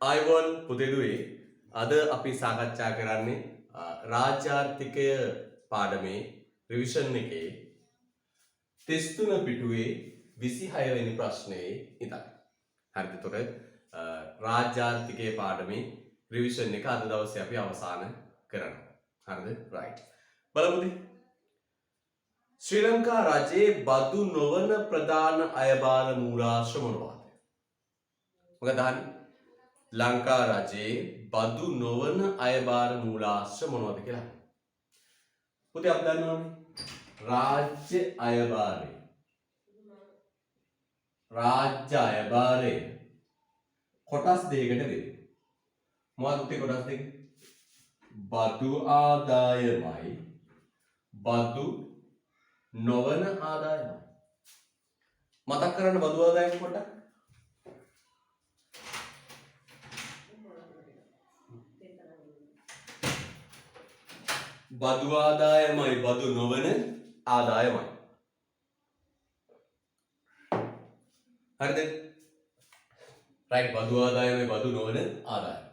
ආයුබෝවන් පුතේදුවේ අද අපි සාකච්ඡා කරන්නේ රාජ්‍යාර්ථිකය පාඩමේ රිවිෂන් එකේ 33 පිටුවේ 26 වෙනි ප්‍රශ්නයේ ඉඳන්. හරිද? එතකොට රාජ්‍යාර්ථිකයේ පාඩමේ රිවිෂන් එක අද දවසේ අපි අවසන් කරනවා. හරිද? රයිට්. බලමුද? ශ්‍රී ලංකා රජයේ බදු නොවන ප්‍රධාන අයබාර මූලාශ්‍ර මොනවාද? මොකද අහන්නේ? ලංකා රජයේ බදු නොවන අයබාර මූලාශ්‍ර මොනවද කියලා. පුතේ අපි දන්නවනේ රාජ්‍ය අයබාරය. රාජ්‍ය අයබාරය කොටස් දෙකකට බෙදෙනවා. මොනවද පුතේ කොටස් දෙක? බදු ආදායමයි බදු නොවන ආදායමයි. මතක් කරන්න බදු ආදායම පොඩ්ඩක්. බදු ආදායමයි බදු නොවන ආදායමයි. හරිද? රයිට්. බදු ආදායමයි බදු නොවන ආදායම.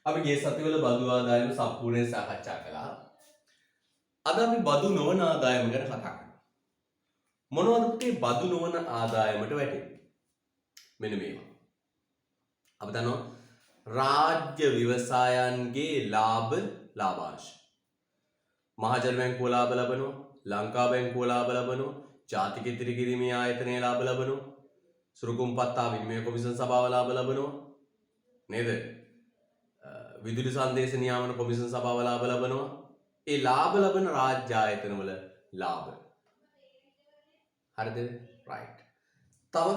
අපි ගිය සතිවල බදු ආදායම සම්පූර්ණයෙන් සාකච්ඡා කළා. අද අපි බදු නොවන ආදායම ගැන කතා කරමු. මොනවද පුතේ බදු නොවන ආදායමට වැටෙන්නේ? මෙන්න මේවා. අපි දන්නවා රාජ්‍ය ව්‍යවසායන්ගේ ලාභාංශ. මහජන බැංකුව ලාභ ලබනවා, ලංකා බැංකුව ලාභ ලබනවා, ජාතික ඉතිරි කිරීමේ ආයතනය ලාභ ලබනවා, සුරුකුම්පත්තා විනිමය කොමිෂන් සභාව ලාභ ලබනවා. නේද? විදුලි සංදේශ නියාමන කොමිෂන් සභාව ලාභ ලබනවා. ඒ ලාභ ලබන රාජ්‍ය ආයතනවල ලාභ. හරිද? රයිට්. තව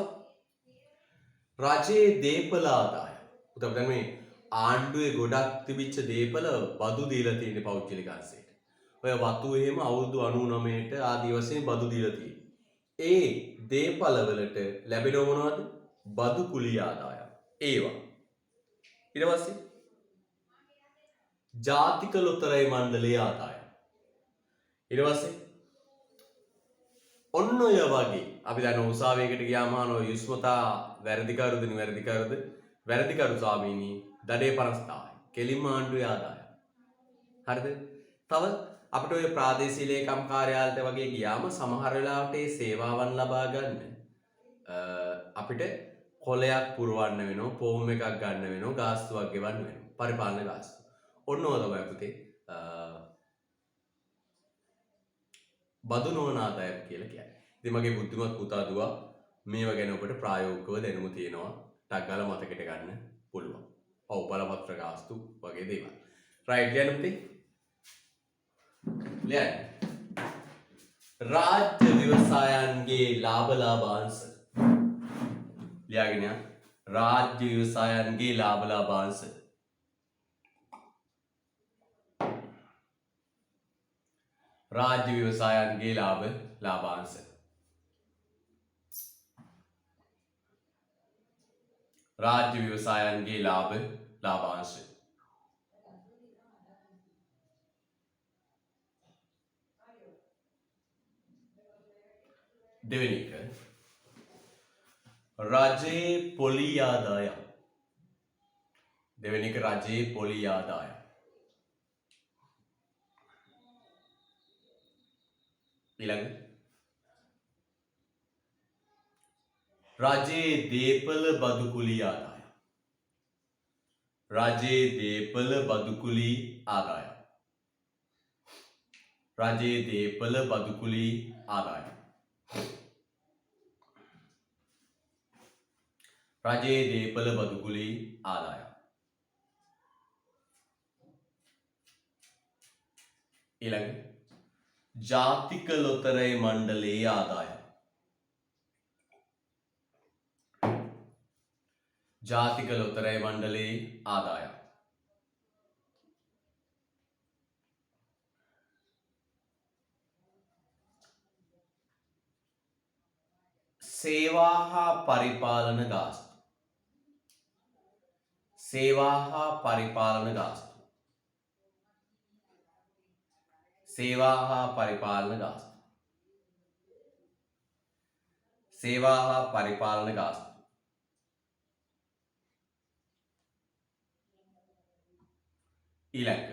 රජයේ දේපල ආදායම. උතම දැන් මේ ආණ්ඩුවේ ගොඩක් තිබිච්ච දේපල බදු දීලා තියෙන පෞද්ගලික අංශයට. ඔය වතු එහෙම අවුරුදු 99ට ආදී වශයෙන් බදු දීලා තියෙනවා. ඒ දේපල වලට ලැබෙනව මොනවද? බදු කුලී ආදායම්. ඒවා. ඊට පස්සේ ජාතික ලොතරැයි මණ්ඩලයේ ආදායම්. ඊට පස්සේ ඔන්න ඔය වගේ අපි දැන් උසාවියකට ගියාම අහනවා යුස්මතා වැරදිකරුද නිවැරදිකරුද? වැරදිකරු ස්වාමීනි දඩේ 50,000යි. කෙලින්ම ආණ්ඩුවේ ආදායම්. හරිද? තව අපිට ඔය ප්‍රාදේශීය ලේකම් කාර්යාලයට වගේ ගියාම සමහර වෙලාවට ඒ සේවාවන් ලබා ගන්න අපිට කොලයක් පුරවන්න වෙනවා, ෆෝම් එකක් ගන්න වෙනවා, ගාස්තුවක් ගෙවන්න වෙනවා. පරිපාලන ගාස්තු. ඔන්න ඔය තමයි පුතේ බදු නොවන ආදායම කියලා කියන්නේ. ඉතින් මගේ බුද්ධිමත් පුතා දුවා මේව ගැන ඔබට ප්‍රායෝගිකව දැනුම තියෙනවා. ටක් ගාලා මතකෙට ගන්න පුළුවන්. ඔව් බලපත්‍ර ගාස්තු වගේ දේවල්. රයිට් ලියන්න පුතේ. ලියන්න. රාජ්‍ය ව්‍යවසායන්ගේ ලාභාංශ. ලියාගෙන යන්න. රාජ්‍ය ව්‍යවසායන්ගේ ලාභාංශ. රාජ්‍ය ව්‍යවසායන්ගේ ලාභාංශ. රාජ්‍ය ව්‍යවසායන්ගේ ලාභාංශ. දෙවෙනි එක රජයේ පොලි ආදායම්. දෙවෙනි එක රජයේ පොලි ආදායම්. ඊළඟ රජයේ දේපල බදු කුලී ආදායම්. රජයේ දේපල බදු කුලී ආදායම්. රජයේ දේපල බදු කුලී ආදායම්. රජයේ දේපල බදු කුලී ආදායම්. ඊළඟ ජාතික ලොතරැයි මණ්ඩලයේ ආදායම්. ජාතික ලොතරැයි මණ්ඩලයේ ආදායම්. සේවා හා පරිපාලන ගාස්තු. සේවා හා පරිපාලන ගාස්තු. සේවා හා පරිපාලන ගාස්තු. සේවා හා පරිපාලන ගාස්තු. ඊළඟ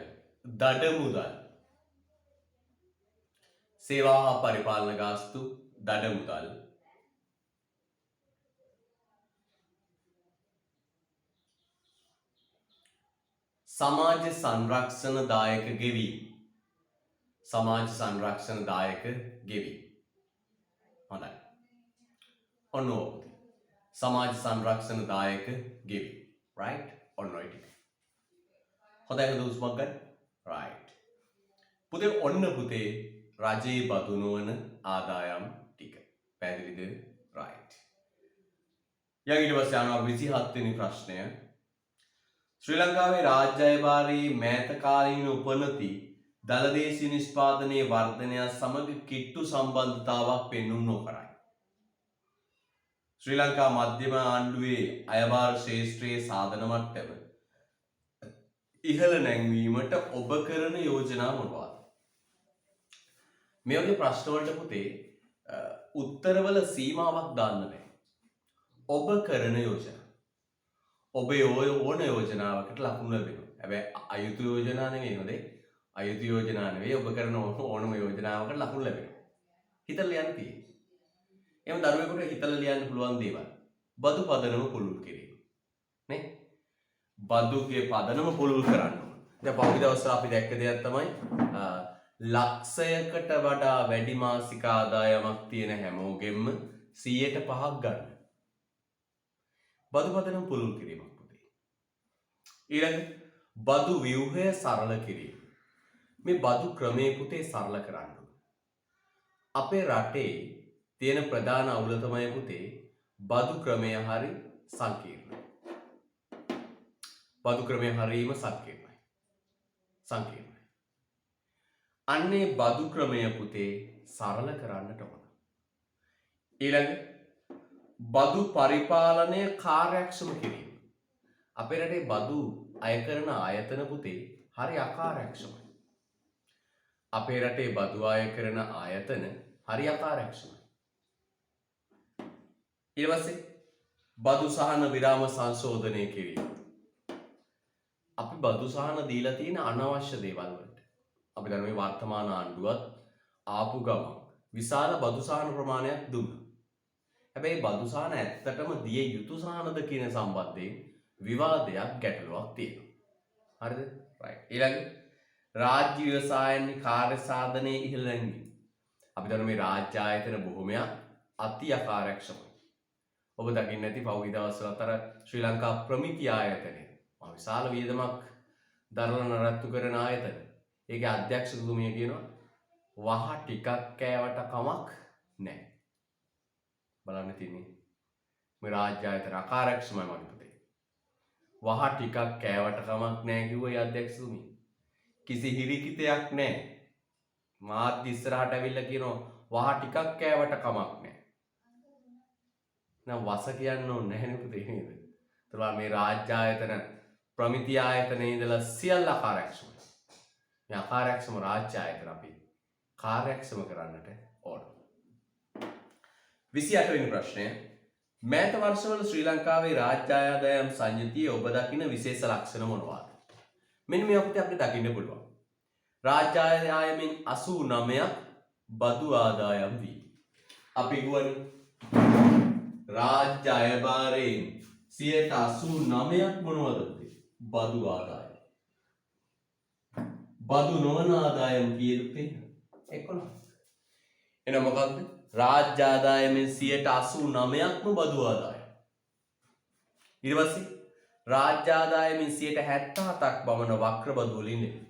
දඩ මුදල් සේවා හා පරිපාලන ගාස්තු දඩ මුදල් සමාජ සංරක්ෂණ දායක ගෙවීම සමාජ සංරක්ෂණ දායක ගෙවීම හොඳයි ඔන්න ඕක සමාජ සංරක්ෂණ දායක ගෙවීම right ඔන්න ඔය ටික හොඳයි හොඳ උස්මක් ගන්න right පුතේ ඔන්න පුතේ රජයේ බදු නොවන ආදායම් ටික පැහැදිලිද right ඊට පස්සේ යනවා 27 වෙනි ප්‍රශ්නය ශ්‍රී ලංකාවේ රාජ්‍ය අයභාරයේ මෑත කාලීන උපනති දළදේශීය නිෂ්පාදනයේ වර්ධනය සමග කිට්ටු සම්බන්ධතාවක් පෙන්වු නොකරයි. ශ්‍රී ලංකා මධ්‍යම ආණ්ඩුවේ අයභාර ශේෂ්ත්‍රයේ සාධන මට්ටම ඉහළ නැංවීමට ඔබ කරන යෝජනා මොනවාද? මේ වගේ ප්‍රශ්න වලට පුතේ උත්තරවල සීමාවක් දාන්න බෑ. ඔබ කරන යෝජනා ඔබේ ඕන යෝජනාවකට ලකුණු ලැබෙනවා. හැබැයි අයුතු යෝජනා නෙවෙයි හොඳේ. අයුතු යෝජනා නෙවෙයි ඔබ කරන ඕනම යෝජනාවකට ලකුණු ලැබෙනවා. හිතලා ලියන්න තියෙන්නේ. එහෙනම් දරුවෙකුට හිතලා ලියන්න පුළුවන් දේවල්. බදු පදනම පුළුල් කිරීම. නේ? බදුගේ පදනම පුළුල් කරන්න ඕන. දැන් පහුගිය දවස්වල අපි දැක්ක දෙයක් තමයි ලක්ෂයකට වඩා වැඩි මාසික ආදායමක් තියෙන හැමෝගෙම 100%ක් ගන්න. බදු පදනම පුළුල් කිරීමක් පුතේ. ඊළඟ බදු ව්‍යුහය සරල කිරීම. මේ බදු ක්‍රමයේ පුතේ සරල කරන්න ඕන. අපේ රටේ තියෙන ප්‍රධාන අවුල තමයි පුතේ බදු ක්‍රමය හරි සංකීර්ණයි. බදු ක්‍රමය හරීම සංකීර්ණයි. සංකීර්ණයි. අන්නේ බදු ක්‍රමය පුතේ සරල කරන්නට ඕන. ඊළඟ බදු පරිපාලනය කාර්යක්ෂම කිරීම. අපේ රටේ බදු අය කරන ආයතන පුතේ හරි අකාර්යක්ෂමයි. අපේ රටේ බදු අය කරන ආයතන හරි අකාර්යක්ෂමයි. ඊට පස්සේ බදු සහන විරාම සංශෝධනය කිරීම. අපි බදු සහන දීලා තියෙන අනවශ්‍ය දේවල් වලට. අපි දැන් මේ වර්තමාන ආණ්ඩුවත් ආපු ගමන් විශාල බදු සහන ප්‍රමාණයක් දුන්නා. හැබැයි බදු සහන ඇත්තටම දිය යුතු සහනද කියන සම්බන්ධයෙන් විවාදයක් ගැටලුවක් තියෙනවා. හරිද? right. ඊළඟ රාජ්‍ය ව්‍යවසායන් කාර්ය සාධනයේ ඉහළ නැංවීම. අපි දන්න මේ රාජ්‍ය ආයතන බොහොමයක් අති අකාර්යක්ෂමයි. ඔබ දකින්න ඇති පහුගිය දවස්වල අතර ශ්‍රී ලංකා ප්‍රමිති ආයතනය විශාල වියදමක් දරන නඩත්තු කරන ආයතන. ඒකේ අධ්‍යක්ෂකතුමිය කියනවා වහ ටිකක් කෑවට කමක් නැහැ. බලන්න තියෙන්නේ මේ රාජ්‍ය ආයතන අකාර්යක්ෂමයි මගේ පුතේ. වහ ටිකක් කෑවට කමක් නැහැ කිව්ව ඒ අධ්‍යක්ෂකතුමිය. කිසි හිරිකිතයක් නැහැ. මාත් ඉස්සරහට ඇවිල්ලා කියනවා වහ ටිකක් කෑවට කමක් නැහැ. නම් වස කියන්න ඕනේ නැහැ නේ පුතේ නේද? ඒතලා මේ රාජ්‍ය ආයතන ප්‍රමිති ආයතනයේ ඉඳලා සියල්ල අකාර්යක්ෂමයි. මේ අකාර්යක්ෂම රාජ්‍ය ආයතන අපි කාර්යක්ෂම කරන්නට ඕන. 28 වෙනි ප්‍රශ්නය. මෑත වර්ෂවල ශ්‍රී ලංකාවේ රාජ්‍ය ආදායම් සංයුතියේ ඔබ දකින විශේෂ ලක්ෂණ මොනවාද? මෙන්න මේ අපිට දකින්න පුළුවන්. රාජ්‍ය ආදායමෙන් 89ක් බදු ආදායම් වී. අපි ගුවනේ රාජ්‍ය අයභාරයෙන් 89ක් මොනවද? බදු ආදායම. බදු නොවන ආදායම් කීයද? 11. එන මොකක්ද? රාජ්‍ය ආදායමෙන් 89%ක්ම බදු ආදායම. ඊට පස්සේ රාජ්‍ය ආදායමෙන් 77ක් බවන වක්‍ර බදු වලින් නෙමෙයි.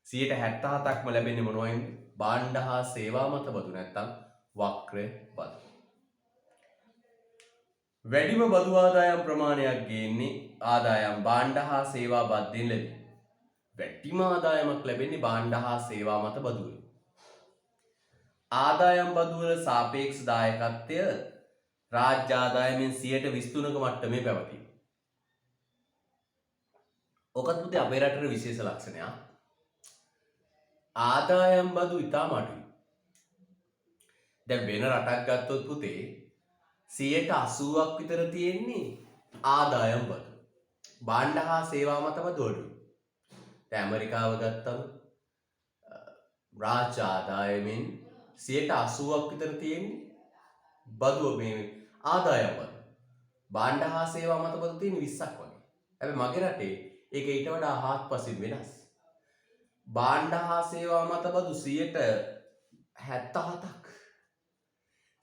77%ක්ම ලැබෙන්නේ මොනවයින්ද? භාණ්ඩ හා සේවා මත බදු නැත්තම් වක්‍ර බදු. වැඩිම බදු ආදායම් ප්‍රමාණයක් ගේන්නේ ආදායම් භාණ්ඩ හා සේවා බද්දෙන් ලැබෙන. වැඩිම ආදායමක් ලැබෙන්නේ භාණ්ඩ හා සේවා මත බදු වලින්. ආදායම් බදු වල සාපේක්ෂ දායකත්වය රාජ්‍ය ආදායමෙන් 23%ක මට්ටමේ පැවතී. ඔකත් පුතේ අපේ රටේ විශේෂ ලක්ෂණයක්. ආදායම් බදු ඉතාම අඩුයි. දැන් වෙන රටක් ගත්තොත් පුතේ 80%ක් විතර තියෙන්නේ ආදායම් බදු. භාණ්ඩ හා සේවා මත බදු අඩුයි. දැන් ඇමරිකාව ගත්තම රාජ්‍ය ආදායමෙන් 80%ක් විතර තියෙන්නේ බදු මේ ආදායම් බදු. භාණ්ඩ හා සේවා මත බදු තියෙන 20ක් වගේ. හැබැයි මගේ රටේ ඒක ඊට වඩා හාත්පසින් වෙනස්. භාණ්ඩ හා සේවා මත බදු 77ක්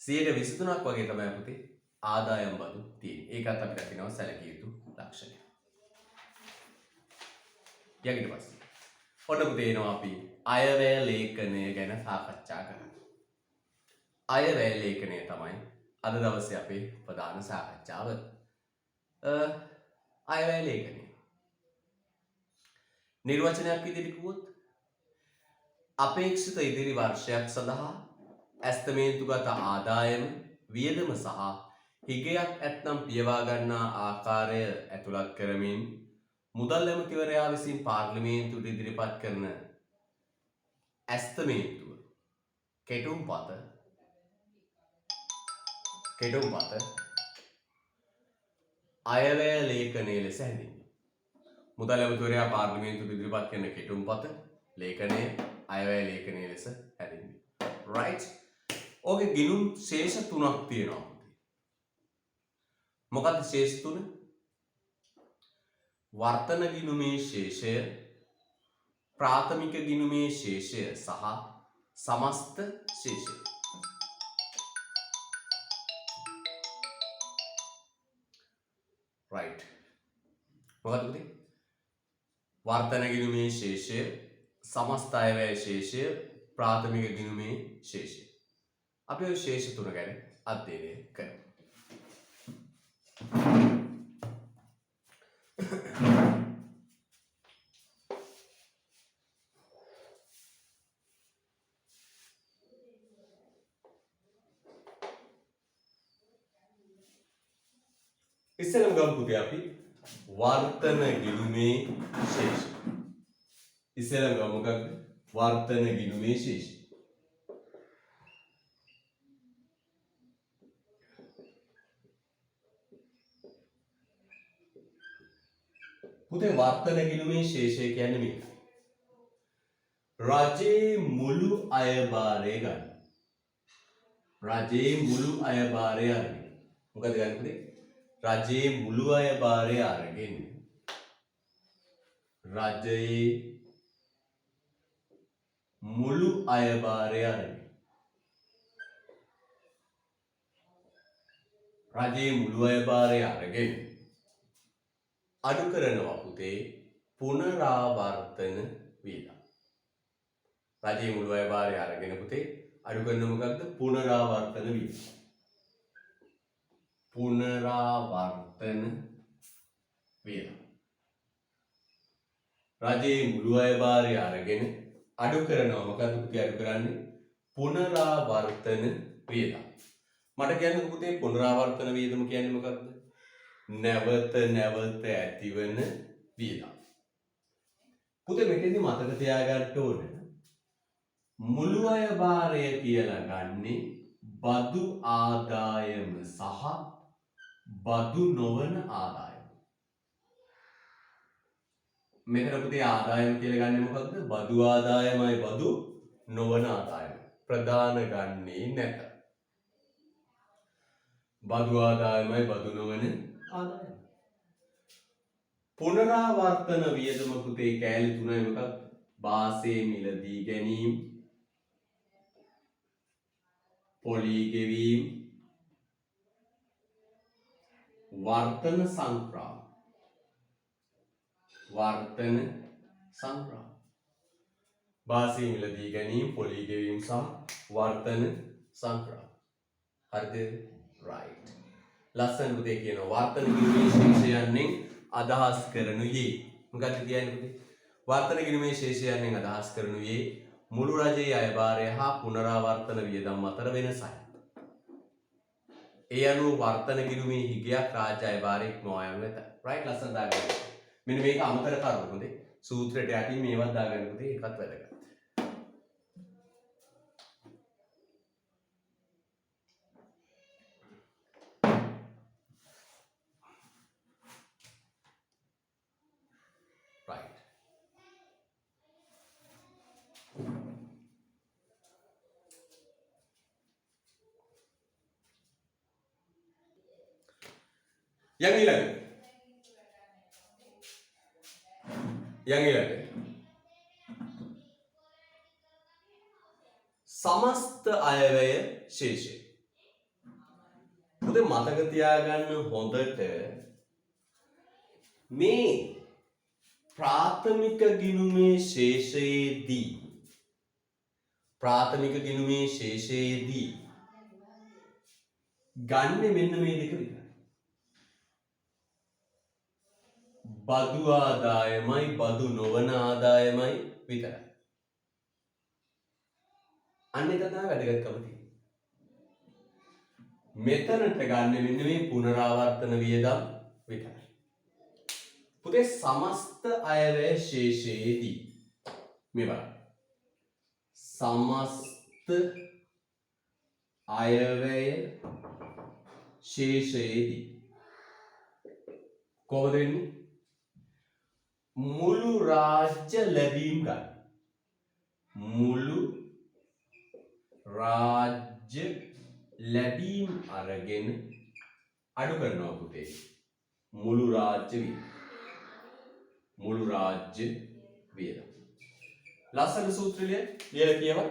23ක් වගේ තමයි පුතේ ආදායම් බදු තියෙන්නේ. ඒකත් අපිට කියනවා සැලකිය යුතු ලක්ෂණයක්. ඊට පස්සේ ඔන්න පුතේ එනවා අපි අයවැය ලේඛනය ගැන සාකච්ඡා කරන්න. අයවැය ලේඛනය තමයි අද දවසේ අපේ ප්‍රධාන සාකච්ඡාව. අයවැය ලේඛනය. නිර්වචනයක් විදිහට කිව්වොත් අපේක්ෂිත ඉදිරි වර්ෂයක් සඳහා ඇස්තමේන්තුගත ආදායම වියදම සහ හිගයක් ඇත්නම් පියවා ගන්නා ආකාරය ඇතුළත් කරමින් මුදල් ඇමතිවරයා විසින් පාර්ලිමේන්තුවට ඉදිරිපත් කරන ඇස්තමේන්තුව කෙටුම්පත අයවැය ලේඛනය ලෙස හැඳින්වේ. මුදල් ඇමතිවරයා පාර්ලිමේන්තුවට ඉදිරිපත් කරන කෙටුම්පත ලේඛනය අයවැය ලේඛනය ලෙස හැඳින්වේ. right? ඕකේ ගිණුම් ශේෂ 3ක් තියෙනවා. මොකක්ද ශේෂ 3? වර්තන ගිණුමේ ශේෂය, ප්‍රාථමික ගිණුමේ ශේෂය සහ සමස්ත ශේෂය. right. මොකක්ද පුතේ? වර්තන ගිණුමේ ශේෂය, සමස්ත අයවැය ශේෂය, ප්‍රාථමික ගිණුමේ ශේෂය. අපි ඔය ශේෂ 3 ගැන අධ්‍යයනය කරමු. ඉස්සෙල්ලම ගමු පුතේ අපි වර්තන ගිණුමේ ශේෂය. ඉස්සෙල්ලම ගමු මොකක්ද? වර්තන ගිණුමේ ශේෂය. පුතේ වර්තන ගිණුමේ ශේෂය කියන්නේ මේක. රජයේ මුළු අයභාරය ගන්න. රජයේ මුළු අයභාරය අරගෙන. මොකද ගන්න පුතේ? රජයේ මුළු අයභාරය අරගෙන රජයේ මුළු අයභාරය අරගෙන රජයේ මුළු අයභාරය අරගෙන අඩු කරනවා පුතේ පුනරාවර්තන වියදම්. රජයේ මුළු අයභාරය අරගෙන පුතේ අඩු කරන මොකක්ද? පුනරාවර්තන වියදම්. පුනරාවර්තන වියදම්. රජයේ මුළු අයභාරය අරගෙන අඩු කරනවා මොකක්ද පුතේ අඩු කරන්නේ? පුනරාවර්තන වියදම්. මට කියන්න පුතේ පුනරාවර්තන වියදම කියන්නේ මොකක්ද? නැවත නැවත ඇතිවන වියදම්. පුතේ මෙතෙන්දි මතක තියාගන්න ඕනේ මුළු අයභාරය කියලා ගන්නේ බදු ආදායම සහ බදු නොවන ආදායම. මෙතන පුතේ ආදායම කියලා ගන්නේ මොකක්ද? බදු ආදායමයි බදු නොවන ආදායම. ප්‍රධාන ගන්නේ නැත. බදු ආදායමයි බදු නොවන ආදායම. පුනරාවර්තන වියදම පුතේ කෑලි 3යි මොකක්ද? වාසේ මිලදී ගැනීම, පොලී ගෙවීම, වර්තන සංක්‍රාම. වර්තන සංක්‍රාම. වාසේ මිලදී ගැනීම, පොලී ගෙවීම සහ වර්තන සංක්‍රාම. හරිද? right. ලස්සන පුතේ කියනවා වර්තන ගිණුමේ ශේෂයන්ෙන් අදහස් කරනුයේ. මොකක්ද කියන්නේ පුතේ? වර්තන ගිණුමේ ශේෂයන්ෙන් අදහස් කරනුයේ මුළු රජයේ අයභාරය හා පුනරාවර්තන වියදම් අතර වෙනසයි. ඒ අනුව වර්තන ගිණුමේ හිගයක් රාජ්‍ය අයභාරයක් නොයම් වෙත. right ලස්සන දාගන්න. මෙන්න මේක අමතර කරුණු පුතේ. සූත්‍රයට යටින් මේවත් දාගන්න පුතේ. ඒකත් වැදගත්. right. යන් ඊළඟ සමස්ත අයවැය ශේෂය. පුතේ මතක තියාගන්න හොඳට මේ ප්‍රාථමික ගිණුමේ ශේෂයේදී ගන්න මෙන්න මේ දෙක විතරයි. බදු ආදායමයි බදු නොවන ආදායමයි විතරයි. අන්න ඒක තමයි වැදගත්කම තියෙන්නේ. මෙතනට ගන්න මෙන්න මේ පුනරාවර්තන වියදම් විතරයි. පුතේ සමස්ත අයවැය ශේෂයේදී මේ බලන්න. සමස්ත අයවැය ශේෂයේදී කොහොමද වෙන්නේ? මුළු රාජ්‍ය ලැබීම් ගන්න. මුළු රාජ්‍ය ලැබීම් අරගෙන අඩු කරනවා පුතේ. මුළු රාජ්‍ය වියදම්. ලස්සන සූත්‍රය ලියලා කියවන්න.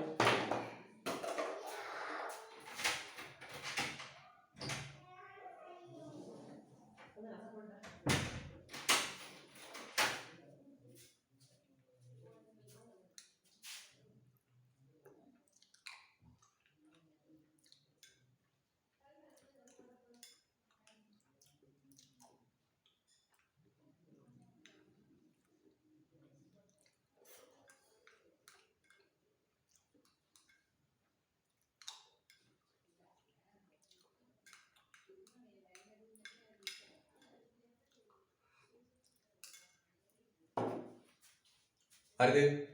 හරිද?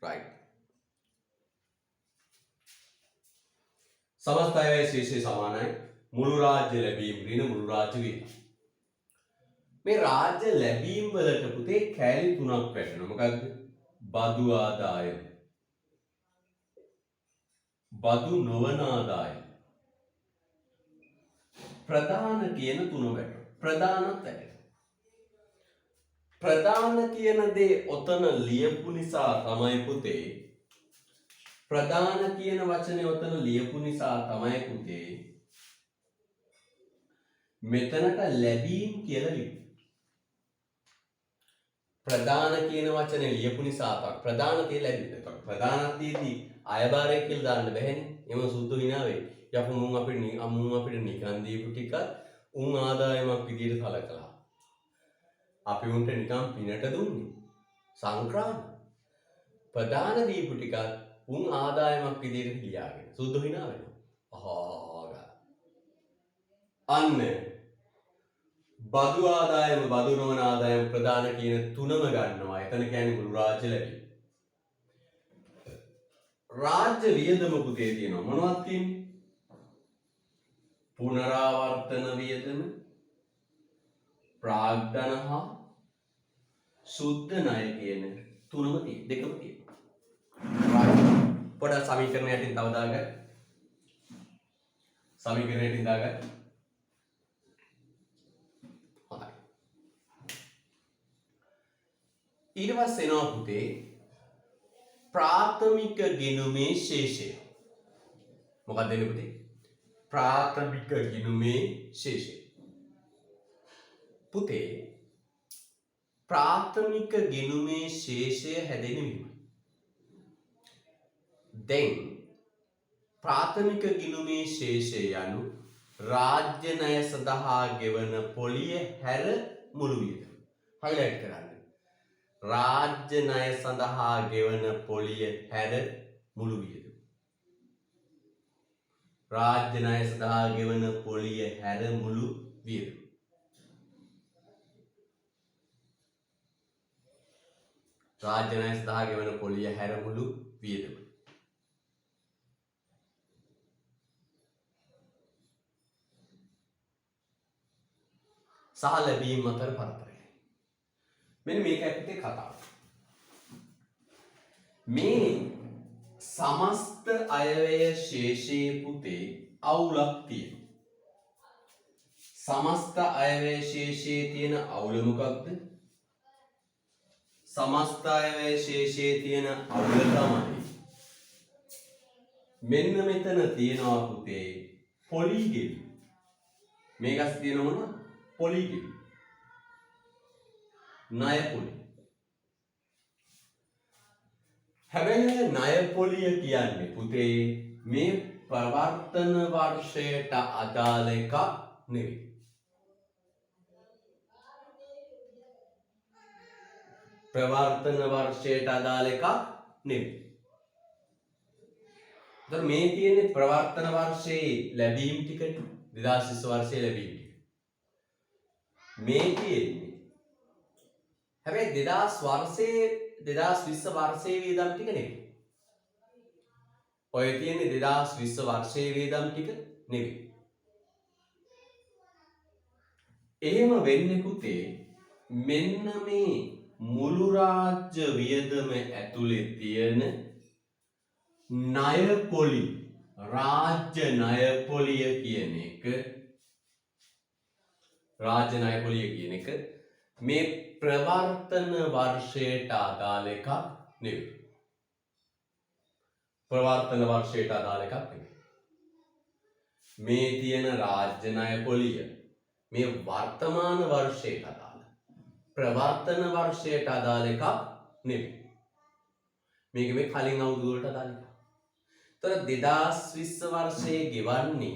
right. සමස්ත අයවැය ශේෂය සමානයි මුළු රාජ්‍ය ලැබීම් ඍණ මුළු රාජ්‍ය වියදම්. මේ රාජ්‍ය ලැබීම් වලට පුතේ කෑලි තුනක් වැටෙනවා. මොකක්ද? බදු ආදායම, බදු නොවන ආදායම, ප්‍රධාන කියන තුන වැටෙනවා. ප්‍රධානත් වැටෙනවා. ප්‍රධාන කියන දේ ඔතන ලියපු නිසා තමයි පුතේ ප්‍රධාන කියන වචනේ ඔතන ලියපු නිසා තමයි පුතේ මෙතනට ලැබීම් කියලා ලියුවේ. ප්‍රධාන කියන වචනේ ලියපු නිසා තමයි ප්‍රධාන තිය ලැබෙන්නේ. ප්‍රධානත්වයේදී අයබාරය කියලා දාන්න බැහැනේ. එම සුද්ධ විනා වෙයි. යපු මුන් අපිට නිකන් දීපු ටික උන් ආදායමක් විදියට සලකලා අපි උන්ට නිකන් පිනට දුන්නේ සංක්‍රාම. ප්‍රධාන දීපු ටික උන් ආදායමක් විදියට ලියාගෙන සුද්ධ විනා වෙනවා. අන්න බදු ආදායම බදු නොවන ආදායම ප්‍රධාන කියන තුනම ගන්නවා. එතන කියන්නේ මුළු රාජ්‍ය ලැබීම. රාජ්‍ය වියදම පුතේ තියෙනවා. මොනවද තියෙන්නේ? පුනරාවර්තන වියදම, ප්‍රාග්ධන හා සුද්ධ ණය කියන තුනම තියෙනවා. දෙකම තියෙනවා. පොඩක් සමීකරණයකින් තව දාගන්න. සමීකරණයකින් දාගන්න. ඊට පස්සේ එනවා පුතේ ප්‍රාථමික ගිණුමේ ශේෂය. මොකක්ද එන්නේ පුතේ? ප්‍රාථමික ගිණුමේ ශේෂය. පුතේ ප්‍රාථමික ගිණුමේ ශේෂය හැදෙන්නේ මෙහෙමයි. දැන් ප්‍රාථමික ගිණුමේ ශේෂය යනු රාජ්‍ය ණය සඳහා ගෙවන පොලිය හැර මුළු වියදම. හයිලයිට් කරන්න. රාජ්‍ය ණය සඳහා ගෙවන පොලිය හැර මුළු වියදම. රාජ්‍ය ණය සඳහා ගෙවන පොලිය හැර මුළු වියදම. රාජ්‍ය ණය සඳහා ගෙවන පොලිය හැර මුළු වියදම. සහ ලැබීම් අතර පරතරය. මෙන්න මේකයි පුතේ කතාව. මේ සමස්ත අයවැය ශේෂයේ පුතේ අවුලක් තියෙනවා. සමස්ත අයවැය ශේෂයේ තියෙන අවුල මොකක්ද? සමස්ත අයවැය ශේෂයේ තියෙන අවුල තමයි මෙන්න මෙතන තියෙනවා පුතේ පොලිගෙවි. මේකස් තියෙන මොන? පොලිගෙවි. ණය පොලි. හැබැයි ණය පොලිය කියන්නේ පුතේ මේ ප්‍රවර්තන වර්ෂයට අදාළ එකක් නෙවෙයි. ප්‍රවර්තන වර්ෂයට අදාළ එකක් නෙවෙයි. तर මේ තියෙන්නේ ප්‍රවර්තන වර්ෂයේ ලැබීම් ටිකනේ 2020 වර්ෂයේ ලැබීම් ටික. මේ තියෙන්නේ හැබැයි 2020 වර්ෂයේ වියදම් ටික නෙවෙයි. ඔය තියෙන්නේ 2020 වර්ෂයේ වියදම් ටික නෙවෙයි. එහෙම වෙන්නේ පුතේ මෙන්න මේ මුළු රාජ්‍ය වියදම ඇතුලේ තියෙන ණය පොලි රාජ්‍ය ණය පොලිය කියන එක මේ ප්‍රවර්තන වර්ෂයට අදාළ එකක් නෙවෙයි. ප්‍රවර්තන වර්ෂයට අදාළ එකක් නෙවෙයි. මේ තියෙන රාජ්‍ය ණය පොලිය මේ වර්තමාන වර්ෂයට අදාළ ප්‍රවර්තන වර්ෂයට අදාළ එකක් නෙවෙයි. මේක මේ කලින් අවුරුදු වලට අදාළ එකක්. තොර 2020 වර්ෂයේ ගෙවන්නේ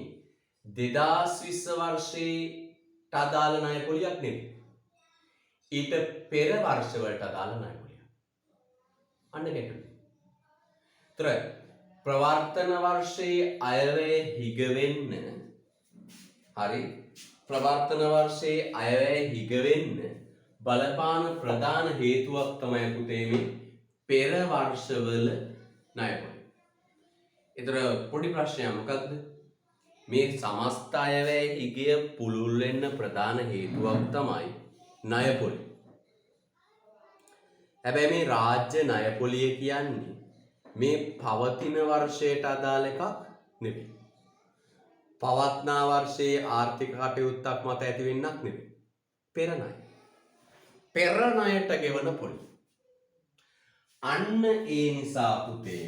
2020 වර්ෂයට අදාළ ණය පොලියක් නෙවෙයි. ඊට පෙර වර්ෂ වලට අදාළ ණය පොලියක්. අන්න ගැටලුව. තොර ප්‍රවර්තන වර්ෂයේ අයවැය හිග වෙන්න හරි ප්‍රවර්තන වර්ෂයේ අයවැය හිග වෙන්න බලපාන ප්‍රධාන හේතුවක් තමයි පුතේ මේ පෙර වර්ෂවල ණය පොලිය. ඒතර පොඩි ප්‍රශ්නයක් මොකක්ද? මේ සමස්ත අයවැය හිගය පුළුල් වෙන්න ප්‍රධාන හේතුවක් තමයි ණය පොලිය. හැබැයි මේ රාජ්‍ය ණය පොලිය කියන්නේ මේ පවතින වර්ෂයට අදාළ එකක් නෙවෙයි. පවත්නා වර්ෂයේ ආර්ථික කටයුත්තක් මත ඇති වෙන්නක් නෙවෙයි. පෙර ණය. පෙර ණයට ගෙවන පොලිය. අන්න ඒ නිසා පුතේ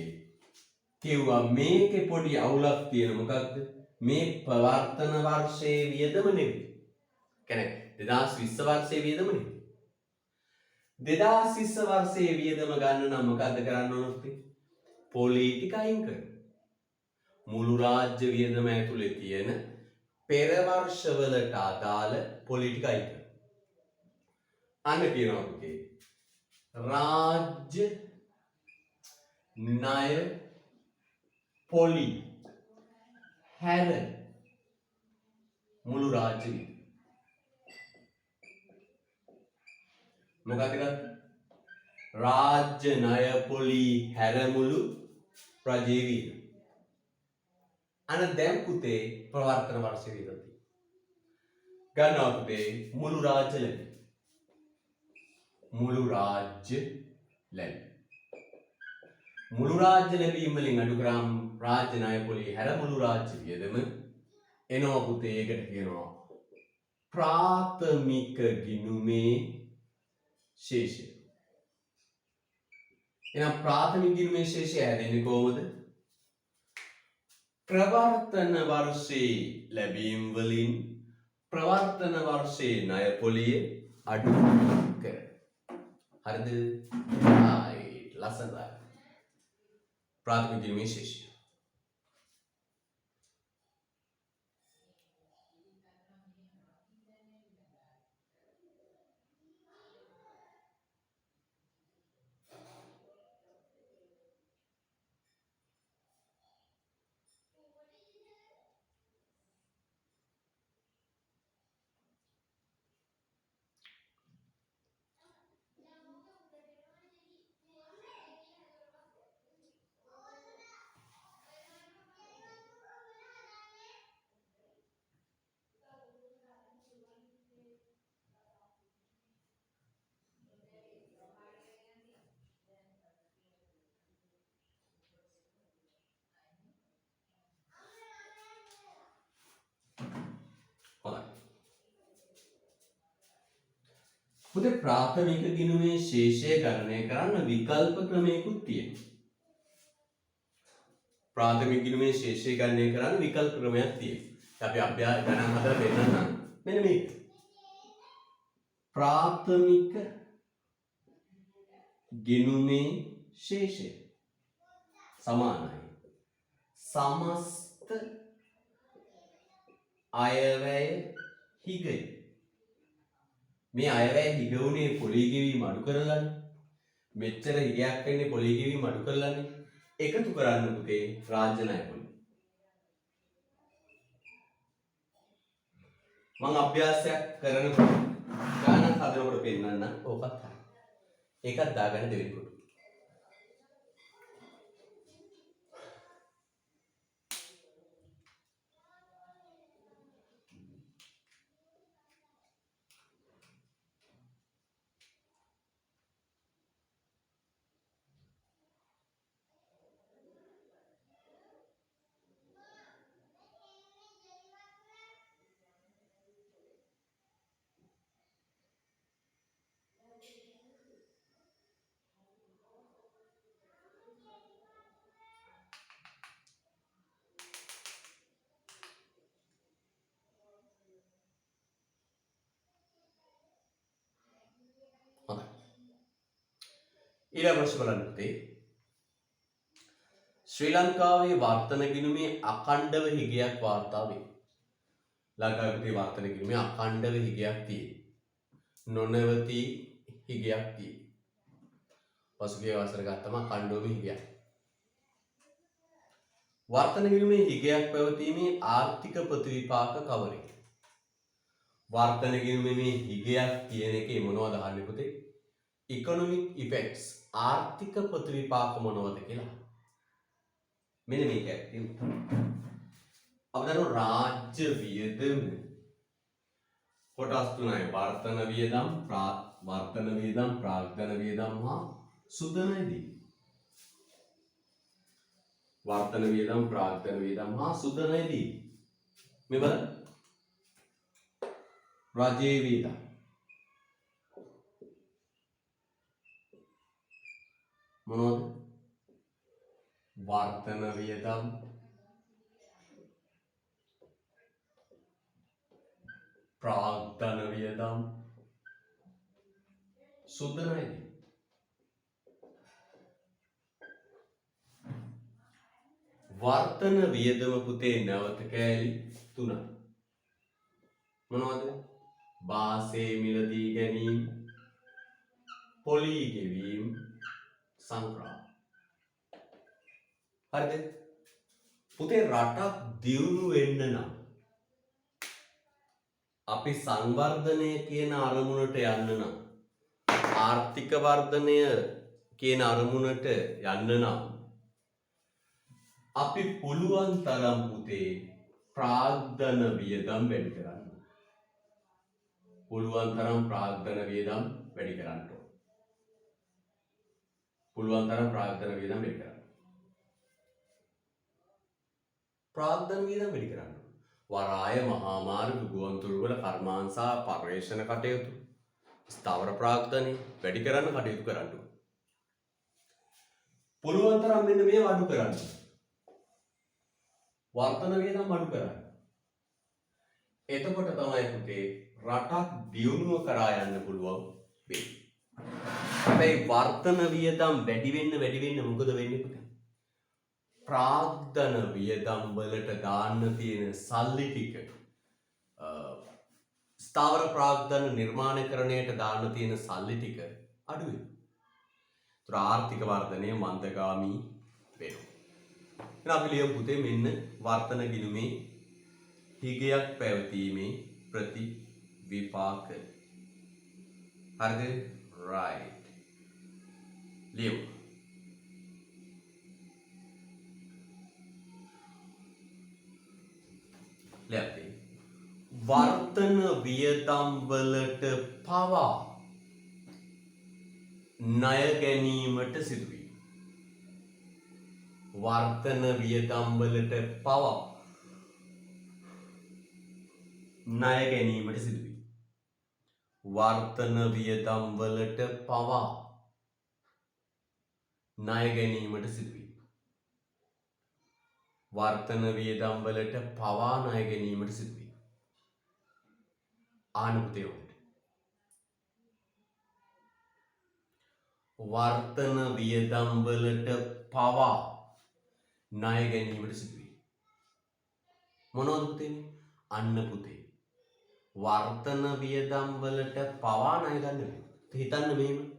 කිව්වා මේකේ පොඩි අවුලක් තියෙන මොකක්ද? මේ ප්‍රවර්තන වර්ෂයේ වියදම නෙවෙයි. කියන්නේ 2020 වර්ෂයේ වියදම නෙවෙයි. 2020 වර්ෂයේ වියදම ගන්න නම් මොකද්ද කරන්න ඕනද? පොලි ටික අයින් කරන්න. මුළු රාජ්‍ය වියදම ඇතුලේ තියෙන පෙර වර්ෂවලට අදාළ පොලි ටික අයින් කරන්න. අන්න කියනවා පුතේ රාජ්‍ය ණය පොලි හැර මුළු රාජ්‍ය වියදම. මොකක්ද කරන්නේ? රාජ්‍ය ණය පොලි හැර මුළු රජයේ වියදම. අන්න දැන් පුතේ ප්‍රවර්තන වර්ෂයේ වියදම ගන්නවා පුතේ මුළු රාජ්‍ය ලැබෙන. මුළු රාජ්‍ය ලැබෙන. මුළු රාජ්‍ය ලැබීම වලින් අඩු කරාම රාජ්‍ය ණය පොලි හැර මුළු රාජ්‍ය වියදම එනවා පුතේ. ඒකට කියනවා ප්‍රාථමික ගිණුමේ ශේෂය. එහෙනම් ප්‍රාථමික ගිණුමේ ශේෂය හැදෙන්නේ කොහොමද? ප්‍රවර්තන වර්ෂයේ ලැබීම් වලින් ප්‍රවර්තන වර්ෂයේ ණය පොලිය අඩු කර. හරිද? right ලස්සනයි. ප්‍රාථමික ගිණුමේ ශේෂය. පුතේ ප්‍රාථමික ගිණුමේ ශේෂය ගණනය කරන්න විකල්ප ක්‍රමයකුත් තියෙනවා. ප්‍රාථමික ගිණුමේ ශේෂය ගණනය කරන්න විකල්ප ක්‍රමයක් තියෙනවා. අපි අභ්‍යාස ගණන් හදලා පෙන්නන්නම්. මෙන්න මේක. ප්‍රාථමික ගිණුමේ ශේෂය සමානයි සමස්ත අයවැය හිගය. මේ අයවැය හිග උනේ පොලී ගෙවීම අඩු කරලානේ. මෙච්චර හිගයක් වෙන්නේ පොලී ගෙවීම අඩු කරලානේ. එකතු කරන්න පුතේ රාජ්‍ය ණය පොලී. මම අභ්‍යාසයක් කරනකොට ගණන් හදනකොට පෙන්නන්න ඕකත් හරි. ඒකත් දාගන්න දෙවෙනි කොට. ඊළඟ ප්‍රශ්න බලන්න පුතේ. ශ්‍රී ලංකාවේ වර්තන ගිණුමේ අඛණ්ඩව හිගයක් වාර්තා වේ. ලංකාවේ පුතේ වර්තන ගිණුමේ අඛණ්ඩව හිගයක් තියෙනවා. නොනවති හිගයක් තියෙනවා. පසුගිය වසර ගත්තම අඛණ්ඩවම හිගයක්. වර්තන ගිණුමේ හිගයක් පැවතීමේ ආර්ථික ප්‍රතිවිපාක කවරේ? වර්තන ගිණුමේ මේ හිගයක් කියන එකේ මොනවද අහන්නේ පුතේ? economic effects ආර්ථික ප්‍රතිවිපාක මොනවද කියලා. මෙන්න මේක ඇත්තේ. අපි දන්නවා රාජ්‍ය වියදම කොටස් තුනයි. වර්තන වියදම්, ප්‍රාග්ධන වියදම් හා සුද්ධනයදී. වර්තන වියදම්, ප්‍රාග්ධන වියදම් හා සුද්ධනයදී. මේ බලන්න. රජයේ වියදම් මොනවද? වර්තන වියදම්, ප්‍රාග්ධන වියදම්, සුද්ධනයදී. වර්තන වියදම පුතේ නැවත කෑලි 3යි. මොනවද? වාසේ මිලදී ගැනීම, පොලී ගෙවීම, සංක්‍රාම. හරිද? පුතේ රටක් දියුණු වෙන්න නම් අපි සංවර්ධනය කියන අරමුණට යන්න නම්, ආර්ථික වර්ධනය කියන අරමුණට යන්න නම් අපි පුළුවන් තරම් පුතේ ප්‍රාග්ධන වියදම් වැඩි කරන්න. පුළුවන් තරම් ප්‍රාග්ධන වියදම් වැඩි කරන්න. පුළුවන් තරම් ප්‍රාග්ධන වියදම් වැඩි කරන්න. ප්‍රාග්ධන වියදම් වැඩි කරන්න. වරාය, මහා මාර්ග, ගුවන්තොටුපළ, කර්මාන්ත සහ පර්යේෂණ කටයුතු, ස්ථාවර ප්‍රාග්ධන වැඩි කරන්න කටයුතු කරන්න. පුළුවන් තරම් මෙන්න මේ අඩු කරන්න. වර්තන වියදම් අඩු කරන්න. එතකොට තමයි පුතේ රටක් දියුණුව කරා යන්න පුළුවන් වෙන්නේ. හැබැයි වර්තන වියදම් වැඩි වෙන්න මොකද වෙන්නේ පුතේ? ප්‍රාග්ධන වියදම් වලට දාන්න තියෙන සල්ලි ටික ස්ථාවර ප්‍රාග්ධන නිර්මාණකරණයට දාන්න තියෙන සල්ලි ටික අඩු වෙනවා. ඒතර ආර්ථික වර්ධනය මන්දගාමී වෙනවා. එහෙනම් අපි ලියමු පුතේ මෙන්න වර්තන ගිණුමේ හිගයක් පැවතීමේ ප්‍රතිවිපාක. හරිද? right. ලියමු. ලියපේ. වර්තන වියදම් වලට පවා ණය ගැනීමට සිදුවේ. වර්තන වියදම් වලට පවා ණය ගැනීමට සිදුවේ. වර්තන වියදම් වලට පවා ණය ගැනීමට සිදුවේ. වර්තන වියදම් වලට පවා ණය ගැනීමට සිදුවේ. ආන පුතේ උන්ට. වර්තන වියදම් වලට පවා ණය ගැනීමට සිදුවේ. මොනවද පුතේ? අන්න පුතේ. වර්තන වියදම් වලට පවා ණය ගන්න වෙනවා. හිතන්න මෙහෙම.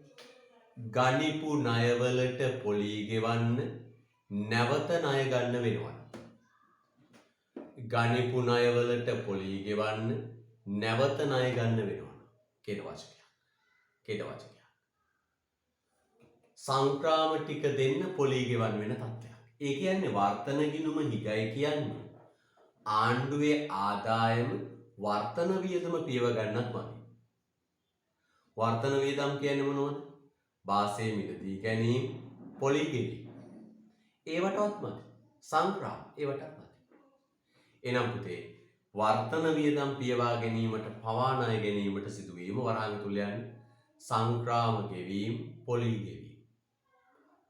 ගනිපු ණයවලට පොලී ගෙවන්න නැවත ණය ගන්න වෙනවා. ගනිපු ණයවලට පොලී ගෙවන්න නැවත ණය ගන්න වෙනවා. කේද වාචකයක්. සංක්‍රාම ටික දෙන්න පොලී ගෙවන්න වෙන තත්ත්වයක්. ඒ කියන්නේ වර්තන ගිණුම හිගයි කියන්නේ ආණ්ඩුවේ ආදායම වර්තන වියදම පියව ගන්නත් මදි. වර්තන වියදම් කියන්නේ මොනවද? වාසේ මිලදී ගැනීම, පොලී ගෙවීම. ඒවටවත් මදි. සංක්‍රාම ඒවටත් මදි. එනම් පුතේ වර්තන වියදම් පියවා ගැනීමට පවා ණය ගැනීමට සිදුවීම වරහන් තුල යන්නේ සංක්‍රාම ගෙවීම, පොලී ගෙවීම.